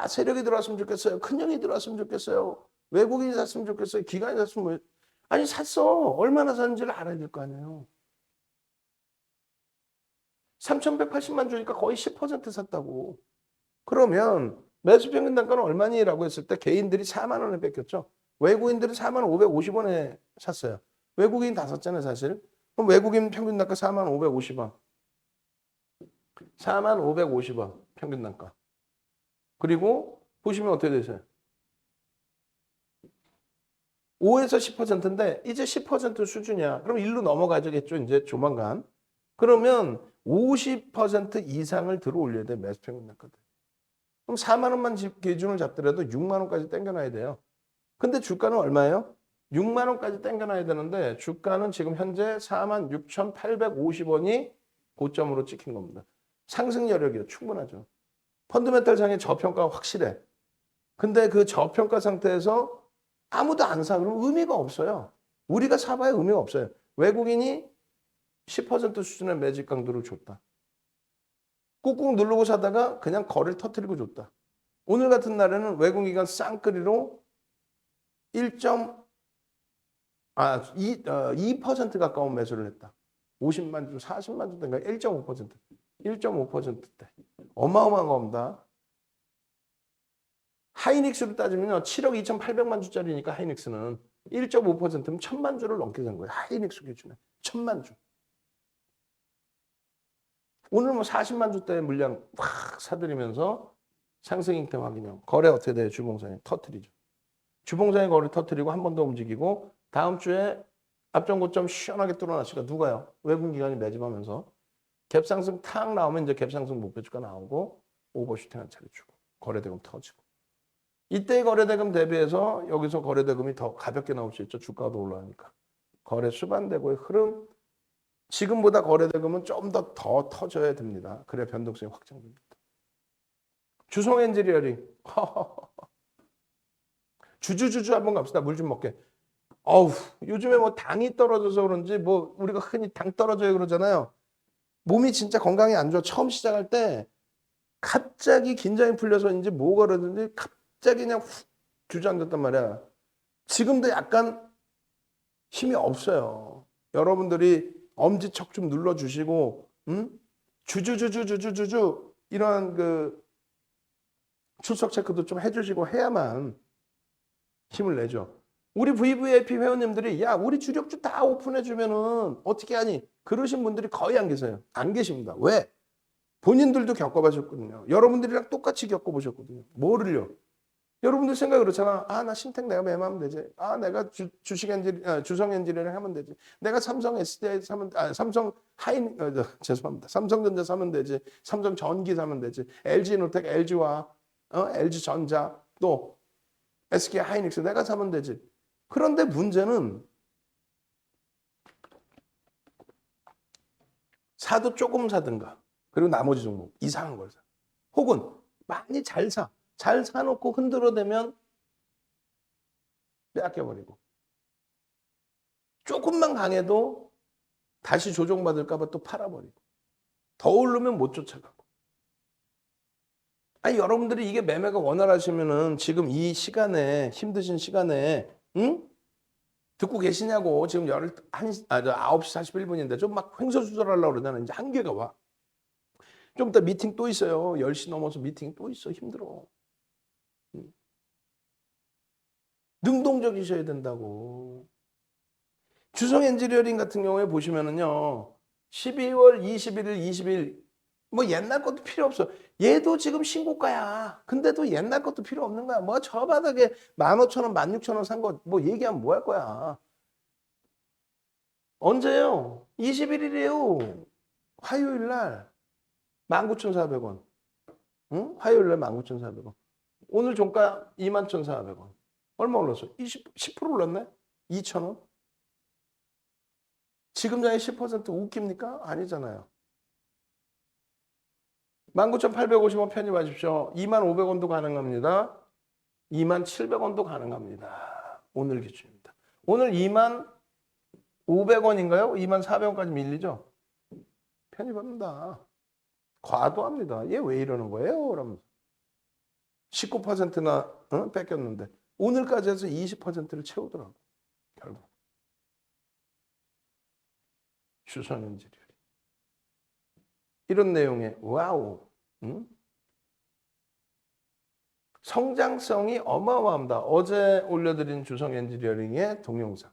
세력이 들어왔으면 좋겠어요. 큰형이 들어왔으면 좋겠어요. 외국인이 샀으면 좋겠어요. 기관이 샀으면 아니 샀어. 얼마나 샀는지를 알아야 될 거 아니에요. 3,180만 주니까 거의 10% 샀다고. 그러면 매수 평균 단가는 얼마니라고 했을 때 개인들이 4만 원에 뺏겼죠. 외국인들은 4만 550원에 샀어요. 외국인 다 샀잖아요, 사실. 그럼 외국인 평균 단가 4만 550원. 4만 550원 평균 단가. 그리고 보시면 어떻게 되세요? 5에서 10%인데 이제 10% 수준이야. 그럼 1로 넘어가겠죠, 이제 조만간. 그러면 50% 이상을 들어 올려야 돼, 매수 평균 단가. 그럼 4만 원만 기준을 잡더라도 6만 원까지 땡겨놔야 돼요. 근데 주가는 얼마예요? 6만 원까지 땡겨놔야 되는데 주가는 지금 현재 4만 6,850원이 고점으로 찍힌 겁니다. 상승 여력이 충분하죠. 펀드멘탈 상의 저평가가 확실해. 근데 그 저평가 상태에서 아무도 안 사. 그러면 의미가 없어요. 우리가 사봐야 의미가 없어요. 외국인이 10% 수준의 매집 강도를 줬다. 꾹꾹 누르고 사다가 그냥 거래를 터뜨리고 줬다. 오늘 같은 날에는 외국인이 쌍끌이로 2% 가까운 매수를 했다. 50만 주, 40만 주대인가 1.5%. 1.5%대. 어마어마한 겁니다. 하이닉스로 따지면 7억 2,800만 주짜리니까 하이닉스는 1.5%면 1,000만 주를 넘게 산 거예요. 하이닉스 기준에. 1,000만 주. 오늘 뭐 40만 주대 물량 확 사들이면서 상승 형태 확인형. 거래 어떻게 돼요? 주봉상에 터트리죠. 주봉상에 거래 터트리고 한 번 더 움직이고 다음 주에 앞전 고점 시원하게 뚫어놨으니까 누가요? 외국 기관이 매집하면서 갭상승 탁 나오면 이제 갭상승 목표주가 나오고 오버슈팅 한 차례 주고 거래대금 터지고 이때 거래대금 대비해서 여기서 거래대금이 더 가볍게 나올 수 있죠. 주가도 올라가니까. 거래 수반되고의 흐름 지금보다 거래대금은 좀 더 터져야 됩니다. 그래야 변동성이 확장됩니다. 주성 엔지니어링 주주주주 한번 갑시다. 물 좀 먹게. 어우 요즘에 뭐 당이 떨어져서 그런지 뭐 우리가 흔히 당 떨어져요 그러잖아요. 몸이 진짜 건강이 안 좋아. 처음 시작할 때 갑자기 긴장이 풀려서인지 뭐가 그러든지 갑자기 그냥 훅 주저앉았단 말이야. 지금도 약간 힘이 없어요. 여러분들이 엄지척 좀 눌러주시고, 주주주주주주주주 이런 그 출석 체크도 좀 해주시고 해야만 힘을 내죠. 우리 VVIP 회원님들이 야 우리 주력주 다 오픈해주면은 어떻게 하니? 그러신 분들이 거의 안 계세요. 안 계십니다. 왜? 본인들도 겪어보셨거든요. 여러분들이랑 똑같이 겪어보셨거든요. 뭐를요? 여러분들 생각 그렇잖아. 아, 나 신택 내가 매매하면 되지. 아, 내가 주식 엔지니, 주성 엔지니어링 하면 되지. 내가 삼성 SDI 사면, 삼성 죄송합니다. 삼성전자 사면 되지. 삼성 전기 사면 되지. LG노텍, LG와, LG전자, 또 SK 하이닉스 내가 사면 되지. 그런데 문제는 사도 조금 사든가. 그리고 나머지 종목 이상한 걸 사. 혹은 많이 잘 사. 잘 사놓고 흔들어대면 빼앗겨버리고 조금만 강해도 다시 조정받을까 봐 또 팔아버리고 더 오르면 못 쫓아가고 아니 여러분들이 이게 매매가 원활하시면은 지금 이 시간에 힘드신 시간에 듣고 계시냐고 지금 9시 41분인데 좀 막 횡설수설하려고 그러잖아요. 이제 한계가 와. 좀 이따 미팅 또 있어요. 10시 넘어서 미팅 또 있어. 힘들어. 능동적이셔야 된다고. 주성 엔지니어링 같은 경우에 보시면은요. 12월 21일, 20일 뭐 옛날 것도 필요 없어. 얘도 지금 신고가야. 근데도 옛날 것도 필요 없는 거야. 뭐 저 바닥에 15,000원, 16,000원 산 거 뭐 얘기하면 뭐 할 거야. 언제요? 21일이에요. 화요일 날 19,400원. 응? 화요일 날 19,400원. 오늘 종가 21,400원. 얼마 올랐어? 10% 올랐네? 2,000원? 지금 장에 10% 웃깁니까? 아니잖아요. 19,850원 편입하십시오. 25,500원도 가능합니다. 27,700원도 가능합니다. 오늘 기준입니다. 오늘 25,500원인가요? 24,000원까지 밀리죠? 편입합니다. 과도합니다. 얘 왜 이러는 거예요? 그러면서 19%나 뺏겼는데 오늘까지 해서 20%를 채우더라고. 결국. 주선인지리 이런 내용의 와우. 성장성이 어마어마합니다. 어제 올려드린 주성 엔지니어링의 동영상.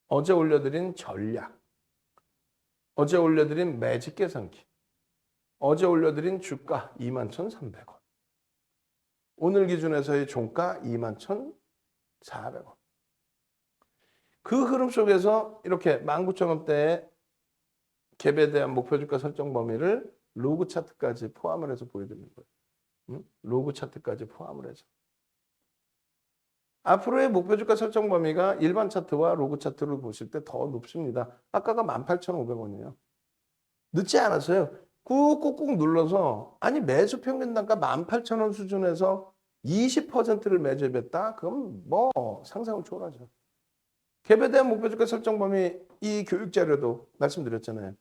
어제 올려드린 전략. 어제 올려드린 매직 계산기. 어제 올려드린 주가 21,300원. 오늘 기준에서의 종가 21,400원. 그 흐름 속에서 이렇게 19,000원대의 갭에 대한 목표 주가 설정 범위를 로그 차트까지 포함을 해서 보여드리는 거예요. 로그 차트까지 포함을 해서. 앞으로의 목표 주가 설정 범위가 일반 차트와 로그 차트를 보실 때 더 높습니다. 아까가 18,500원이에요. 늦지 않았어요. 꾹꾹꾹 눌러서 아니 매수 평균 단가 18,000원 수준에서 20%를 매집했다? 그럼 뭐 상상을 초월하죠. 갭에 대한 목표 주가 설정 범위 이 교육 자료도 말씀드렸잖아요.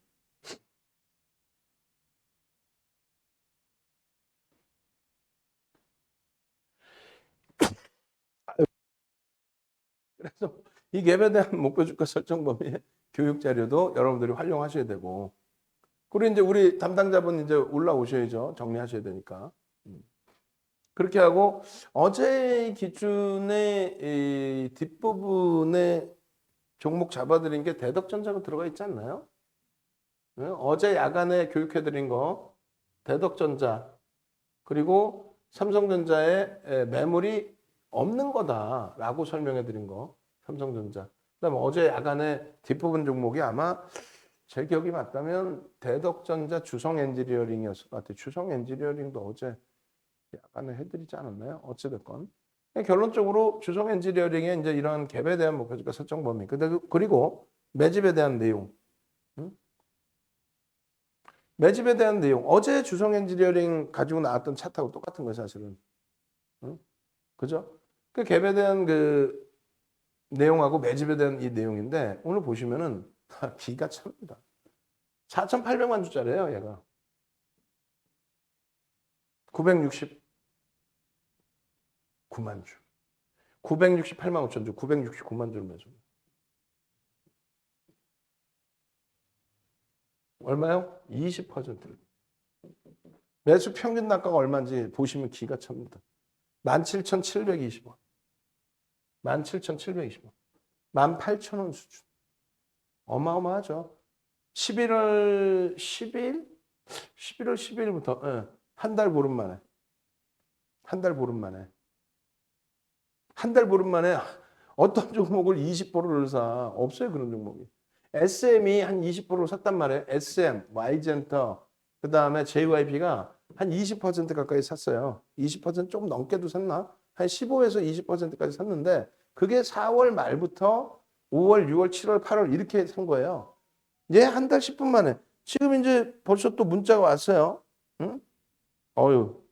그래서 이 갭에 대한 목표 주가 설정 범위의 교육 자료도 여러분들이 활용하셔야 되고 그리고 이제 우리 담당자분 이제 올라오셔야죠. 정리하셔야 되니까. 그렇게 하고 어제 기준의 이 뒷부분에 종목 잡아드린 게 대덕전자가 들어가 있지 않나요? 어제 야간에 교육해드린 거 대덕전자 그리고 삼성전자의 매물이 없는 거다라고 설명해드린 거 삼성전자. 그다음에 어제 야간에 뒷부분 종목이 아마 제 기억이 맞다면 대덕전자 주성엔지니어링이었을 것 같아요. 주성엔지니어링도 어제 야간에 해드리지 않았나요? 어찌됐건. 결론적으로 주성엔지니어링의 이제 이런 갭에 대한 목표가 설정 범위. 그리고 매집에 대한 내용. 매집에 대한 내용. 어제 주성엔지니어링 가지고 나왔던 차트하고 똑같은 거예요, 사실은. 그죠? 그 갭에 대한 그 내용하고 매집에 대한 이 내용인데 오늘 보시면은 기가 찹니다. 4,800만 주짜리예요, 얘가. 969만 주. 968만 5천 주, 969만 주를 매수. 얼마요? 20%. 매수 평균 단가가 얼마인지 보시면 기가 찹니다. 17,720원. 17,720원. 18,000원 수준. 어마어마하죠. 11월 10일부터 한 달 보름 만에. 한 달 보름 만에. 한 달 보름 만에 어떤 종목을 20%를 사. 없어요, 그런 종목이. SM이 한 20%를 샀단 말이에요. SM, Y젠터, 그 다음에 JYP가 한 20% 가까이 샀어요. 20% 좀 넘게도 샀나? 한 15에서 20%까지 샀는데 그게 4월 말부터 5월, 6월, 7월, 8월 이렇게 산 거예요. 얘 한 달 10분 만에. 지금 이제 벌써 또 문자가 왔어요. 응? 어휴,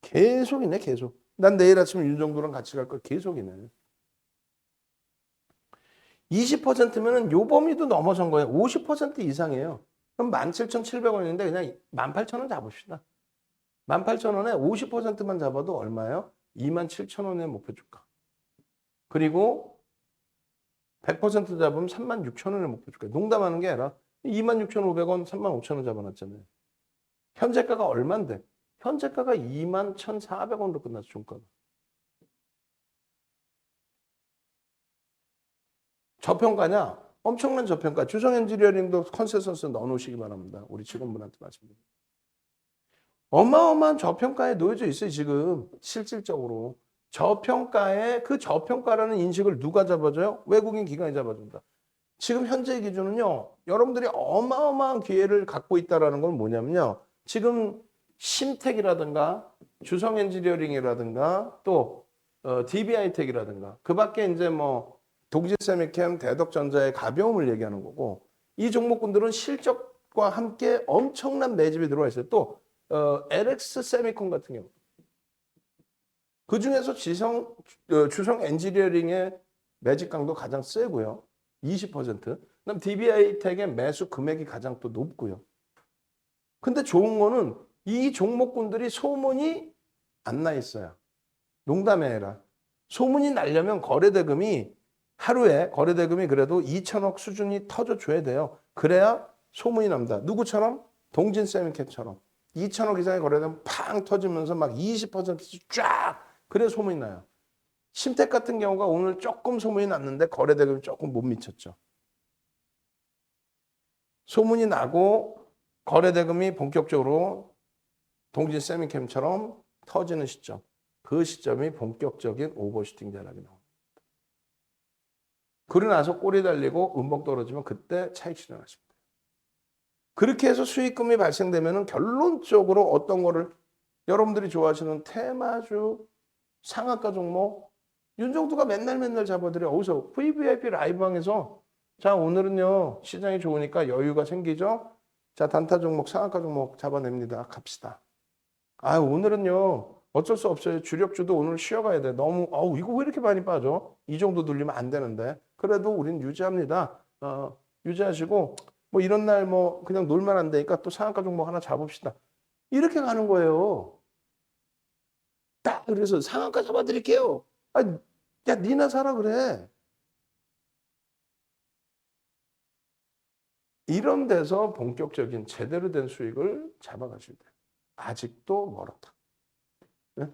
계속이네, 계속. 난 내일 아침 윤정도랑 같이 갈 걸 계속이네. 20%면은 요 범위도 넘어선 거예요. 50% 이상이에요. 그럼 17,700원인데 그냥 18,000원 잡읍시다. 18,000원에 50%만 잡아도 얼마예요? 27,000원의 목표 주가. 그리고 100% 잡으면 36,000원의 목표 주가. 농담하는 게 아니라 26,500원, 35,000원 잡아놨잖아요. 현재가가 얼만데? 현재가가 21,400원으로 끝났어, 종가가. 저평가냐? 엄청난 저평가. 주성엔지니어링도 컨센서스 넣어놓으시기 바랍니다. 우리 직원분한테 말씀드립니다. 어마어마한 저평가에 놓여져 있어요, 지금. 실질적으로. 그 저평가라는 인식을 누가 잡아줘요? 외국인 기관이 잡아준다. 지금 현재 기준은요, 여러분들이 어마어마한 기회를 갖고 있다는 건 뭐냐면요. 지금 심텍이라든가 주성엔지니어링이라든가 또 DBI텍이라든가 그 밖에 이제 뭐 동지세미캠, 대덕전자의 가벼움을 얘기하는 거고 이 종목군들은 실적과 함께 엄청난 매집이 들어와 있어요. 또 LX 세미콘 같은 경우 그 중에서 주성 엔지니어링의 매집 강도 가장 세고요. 20%. 그다음 DBI텍의 매수 금액이 가장 또 높고요. 근데 좋은 거는 이 종목군들이 소문이 안 나 있어요. 농담이 아니라. 소문이 나려면 하루에 거래대금이 그래도 2천억 수준이 터져줘야 돼요. 그래야 소문이 납니다. 누구처럼? 동진세미캡처럼. 2천억 이상의 거래되면 팡 터지면서 막 20%씩 쫙 그래 소문이 나요. 심텍 같은 경우가 오늘 조금 소문이 났는데 거래대금이 조금 못 미쳤죠. 소문이 나고 거래대금이 본격적으로 동진세미캠처럼 터지는 시점. 그 시점이 본격적인 오버슈팅 자락이 나옵니다. 그러고 나서 꼬리 달리고 음봉 떨어지면 그때 차익 실현하십니다. 그렇게 해서 수익금이 발생되면 결론적으로 어떤 거를 여러분들이 좋아하시는 테마주, 상한가 종목 윤정두가 맨날 잡아드려. 어디서? VVIP 라이브방에서 자 오늘은요 시장이 좋으니까 여유가 생기죠. 자 단타 종목, 상한가 종목 잡아냅니다. 갑시다. 아 오늘은요 어쩔 수 없어요. 주력주도 오늘 쉬어가야 돼. 너무 이거 왜 이렇게 많이 빠져? 이 정도 돌리면 안 되는데. 그래도 우린 유지합니다. 유지하시고 뭐 이런 날 뭐 그냥 놀면 안 되니까 또 상한가 종목 하나 잡읍시다. 이렇게 가는 거예요. 딱 그래서 상한가 잡아드릴게요. 야 니나 사라 그래. 이런 데서 본격적인 제대로 된 수익을 잡아가셔야 돼요. 아직도 멀었다. 네?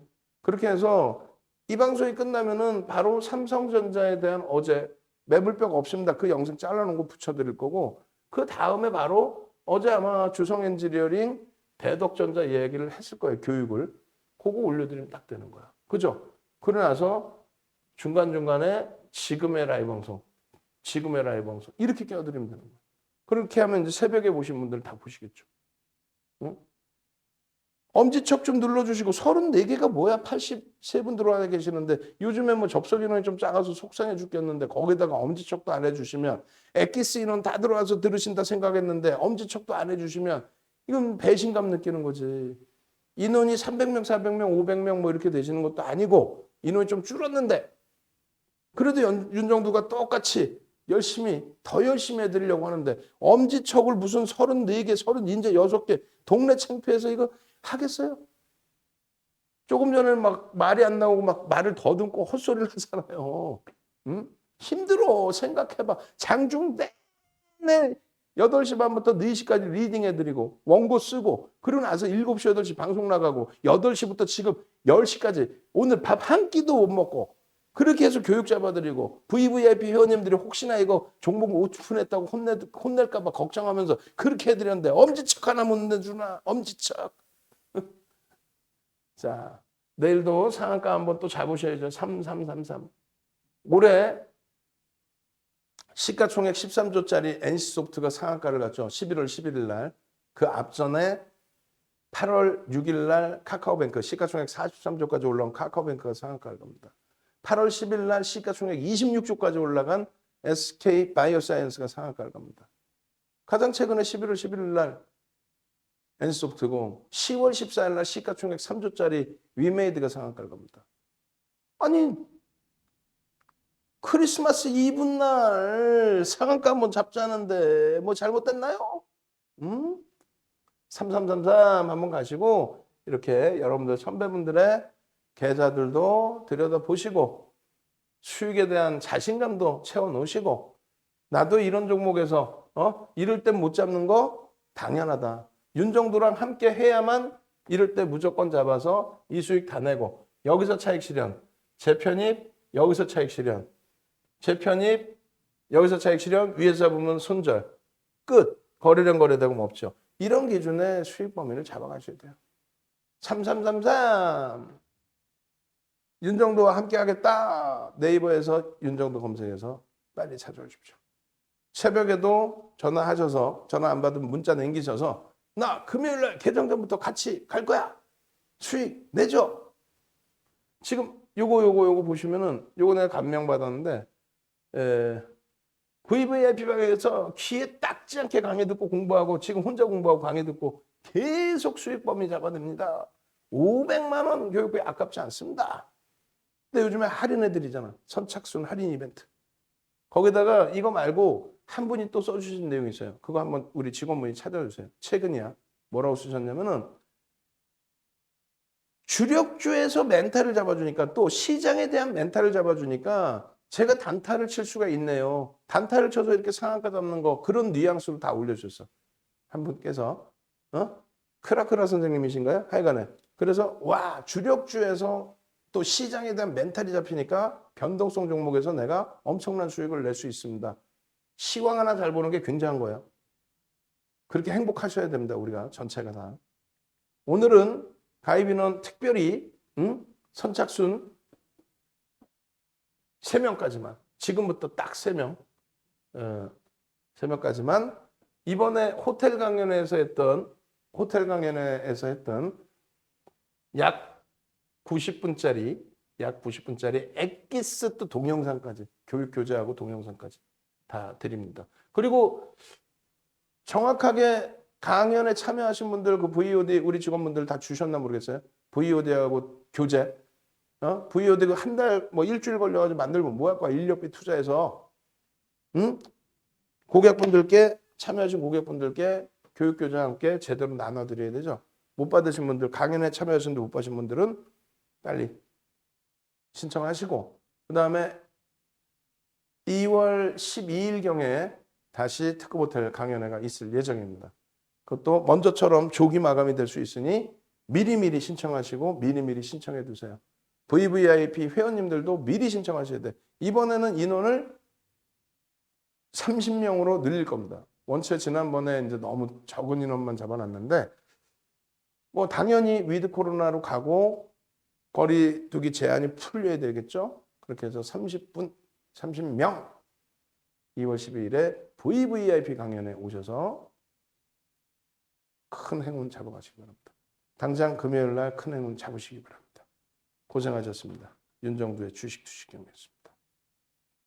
그렇게 해서 이 방송이 끝나면은 바로 삼성전자에 대한 어제 매물벽 없습니다. 그 영상 잘라놓은 거 붙여드릴 거고 그 다음에 바로 어제 아마 주성 엔지니어링 대덕전자 얘기를 했을 거예요. 교육을. 그거 올려드리면 딱 되는 거야. 그죠? 그러고 나서 중간중간에 지금의 라이브 방송, 지금의 라이브 방송 이렇게 껴드리면 되는 거야. 그렇게 하면 이제 새벽에 보신 분들 다 보시겠죠. 응? 엄지척 좀 눌러주시고 34개가 뭐야? 83분 들어와 계시는데 요즘에 뭐 접속 인원이 좀 작아서 속상해 죽겠는데 거기다가 엄지척도 안 해주시면 엑기스 인원 다 들어와서 들으신다 생각했는데 엄지척도 안 해주시면 이건 배신감 느끼는 거지. 인원이 300명, 400명, 500명 뭐 이렇게 되시는 것도 아니고 인원이 좀 줄었는데 그래도 윤정두가 똑같이 더 열심히 해드리려고 하는데 엄지척을 무슨 34개, 36개 동네 창피해서 이거 하겠어요? 조금 전에 막 말이 안 나오고 막 말을 더듬고 헛소리를 하잖아요. 응? 힘들어. 생각해봐. 장중 내내 8시 반부터 4시까지 리딩 해드리고 원고 쓰고 그러고 나서 7시, 8시 방송 나가고 8시부터 지금 10시까지 오늘 밥 한 끼도 못 먹고 그렇게 해서 교육 잡아드리고 VVIP 회원님들이 혹시나 이거 종목 오픈했다고 혼낼까 봐 걱정하면서 그렇게 해드렸는데 엄지척 하나 못 내주나? 엄지척. 자, 내일도 상한가 한번 또 잡으셔야죠. 3333. 올해 시가총액 13조짜리 NC소프트가 상한가를 갔죠. 11월 11일 날. 그 앞전에 8월 6일 날 카카오뱅크 시가총액 43조까지 올라온 카카오뱅크가 상한가를 갑니다. 8월 10일 날 시가총액 26조까지 올라간 SK 바이오사이언스가 상한가를 갑니다. 가장 최근에 11월 11일 날 NC소프트고 10월 14일 날 시가총액 3조짜리 위메이드가 상한가를 갑니다. 아니 크리스마스 이브 날 상한가 한번 잡자는데 뭐 잘못됐나요? 3333 한번 가시고 이렇게 여러분들 선배분들의 계좌들도 들여다보시고 수익에 대한 자신감도 채워놓으시고 나도 이런 종목에서 이럴 땐 못 잡는 거 당연하다. 윤정두랑 함께 해야만 이럴 때 무조건 잡아서 이 수익 다 내고 여기서 차익 실현, 재편입, 여기서 차익 실현, 재편입, 여기서 차익 실현, 위에서 잡으면 손절, 끝. 거래량 거래대금 없죠. 이런 기준의 수익 범위를 잡아가셔야 돼요. 3333 윤정두와 함께 하겠다. 네이버에서 윤정두 검색해서 빨리 찾아오십시오. 새벽에도 전화하셔서 전화 안 받으면 문자 남기셔서 나 금요일날 개정전부터 같이 갈 거야. 수익 내줘. 지금 요거 보시면은 요거 내가 감명 받았는데 VVIP 방에서 귀에 닦지 않게 강의 듣고 공부하고 지금 혼자 공부하고 강의 듣고 계속 수익 범위 잡아냅니다. 500만 원 교육비 아깝지 않습니다. 근데 요즘에 할인해드리잖아. 선착순 할인 이벤트. 거기다가 이거 말고 한 분이 또 써주신 내용이 있어요. 그거 한번 우리 직원분이 찾아주세요. 최근이야. 뭐라고 쓰셨냐면은 주력주에서 멘탈을 잡아주니까 또 시장에 대한 멘탈을 잡아주니까 제가 단타를 칠 수가 있네요. 단타를 쳐서 이렇게 상한가 잡는 거 그런 뉘앙스로 다 올려주셨어. 한 분께서 크라크라 선생님이신가요? 하여간에 그래서 와 주력주에서 또 시장에 대한 멘탈이 잡히니까 변동성 종목에서 내가 엄청난 수익을 낼 수 있습니다. 시황 하나 잘 보는 게 굉장한 거예요. 그렇게 행복하셔야 됩니다. 우리가 전체가 다. 오늘은 가입인원 특별히 선착순 3명까지만 지금부터 딱 3명 3명까지만 이번에 호텔 강연회에서 했던 약 90분짜리 엑기스 또 동영상까지 교육 교재하고 동영상까지 다 드립니다. 그리고 정확하게 강연에 참여하신 분들 그 VOD 우리 직원분들 다 주셨나 모르겠어요. VOD하고 교재 VOD 그 한 달 뭐 일주일 걸려가지고 만들면 뭐 할 거야? 인력비 투자해서 고객분들께 참여하신 고객분들께 교육 교재와 함께 제대로 나눠드려야 되죠. 못 받으신 분들 강연에 참여하셨는데 못 받으신 분들은 빨리 신청하시고 그 다음에 2월 12일경에 다시 특급 호텔 강연회가 있을 예정입니다. 그것도 먼저처럼 조기 마감이 될 수 있으니 미리미리 신청하시고 미리미리 신청해 두세요. VVIP 회원님들도 미리 신청하셔야 돼. 이번에는 인원을 30명으로 늘릴 겁니다. 원체 지난번에 이제 너무 적은 인원만 잡아놨는데 뭐 당연히 위드 코로나로 가고 거리 두기 제한이 풀려야 되겠죠. 그렇게 해서 30분, 30명 2월 12일에 VVIP 강연에 오셔서 큰 행운 잡아가시기 바랍니다. 당장 금요일 날 큰 행운 잡으시기 바랍니다. 고생하셨습니다. 윤정두의 주식 투시경이었습니다.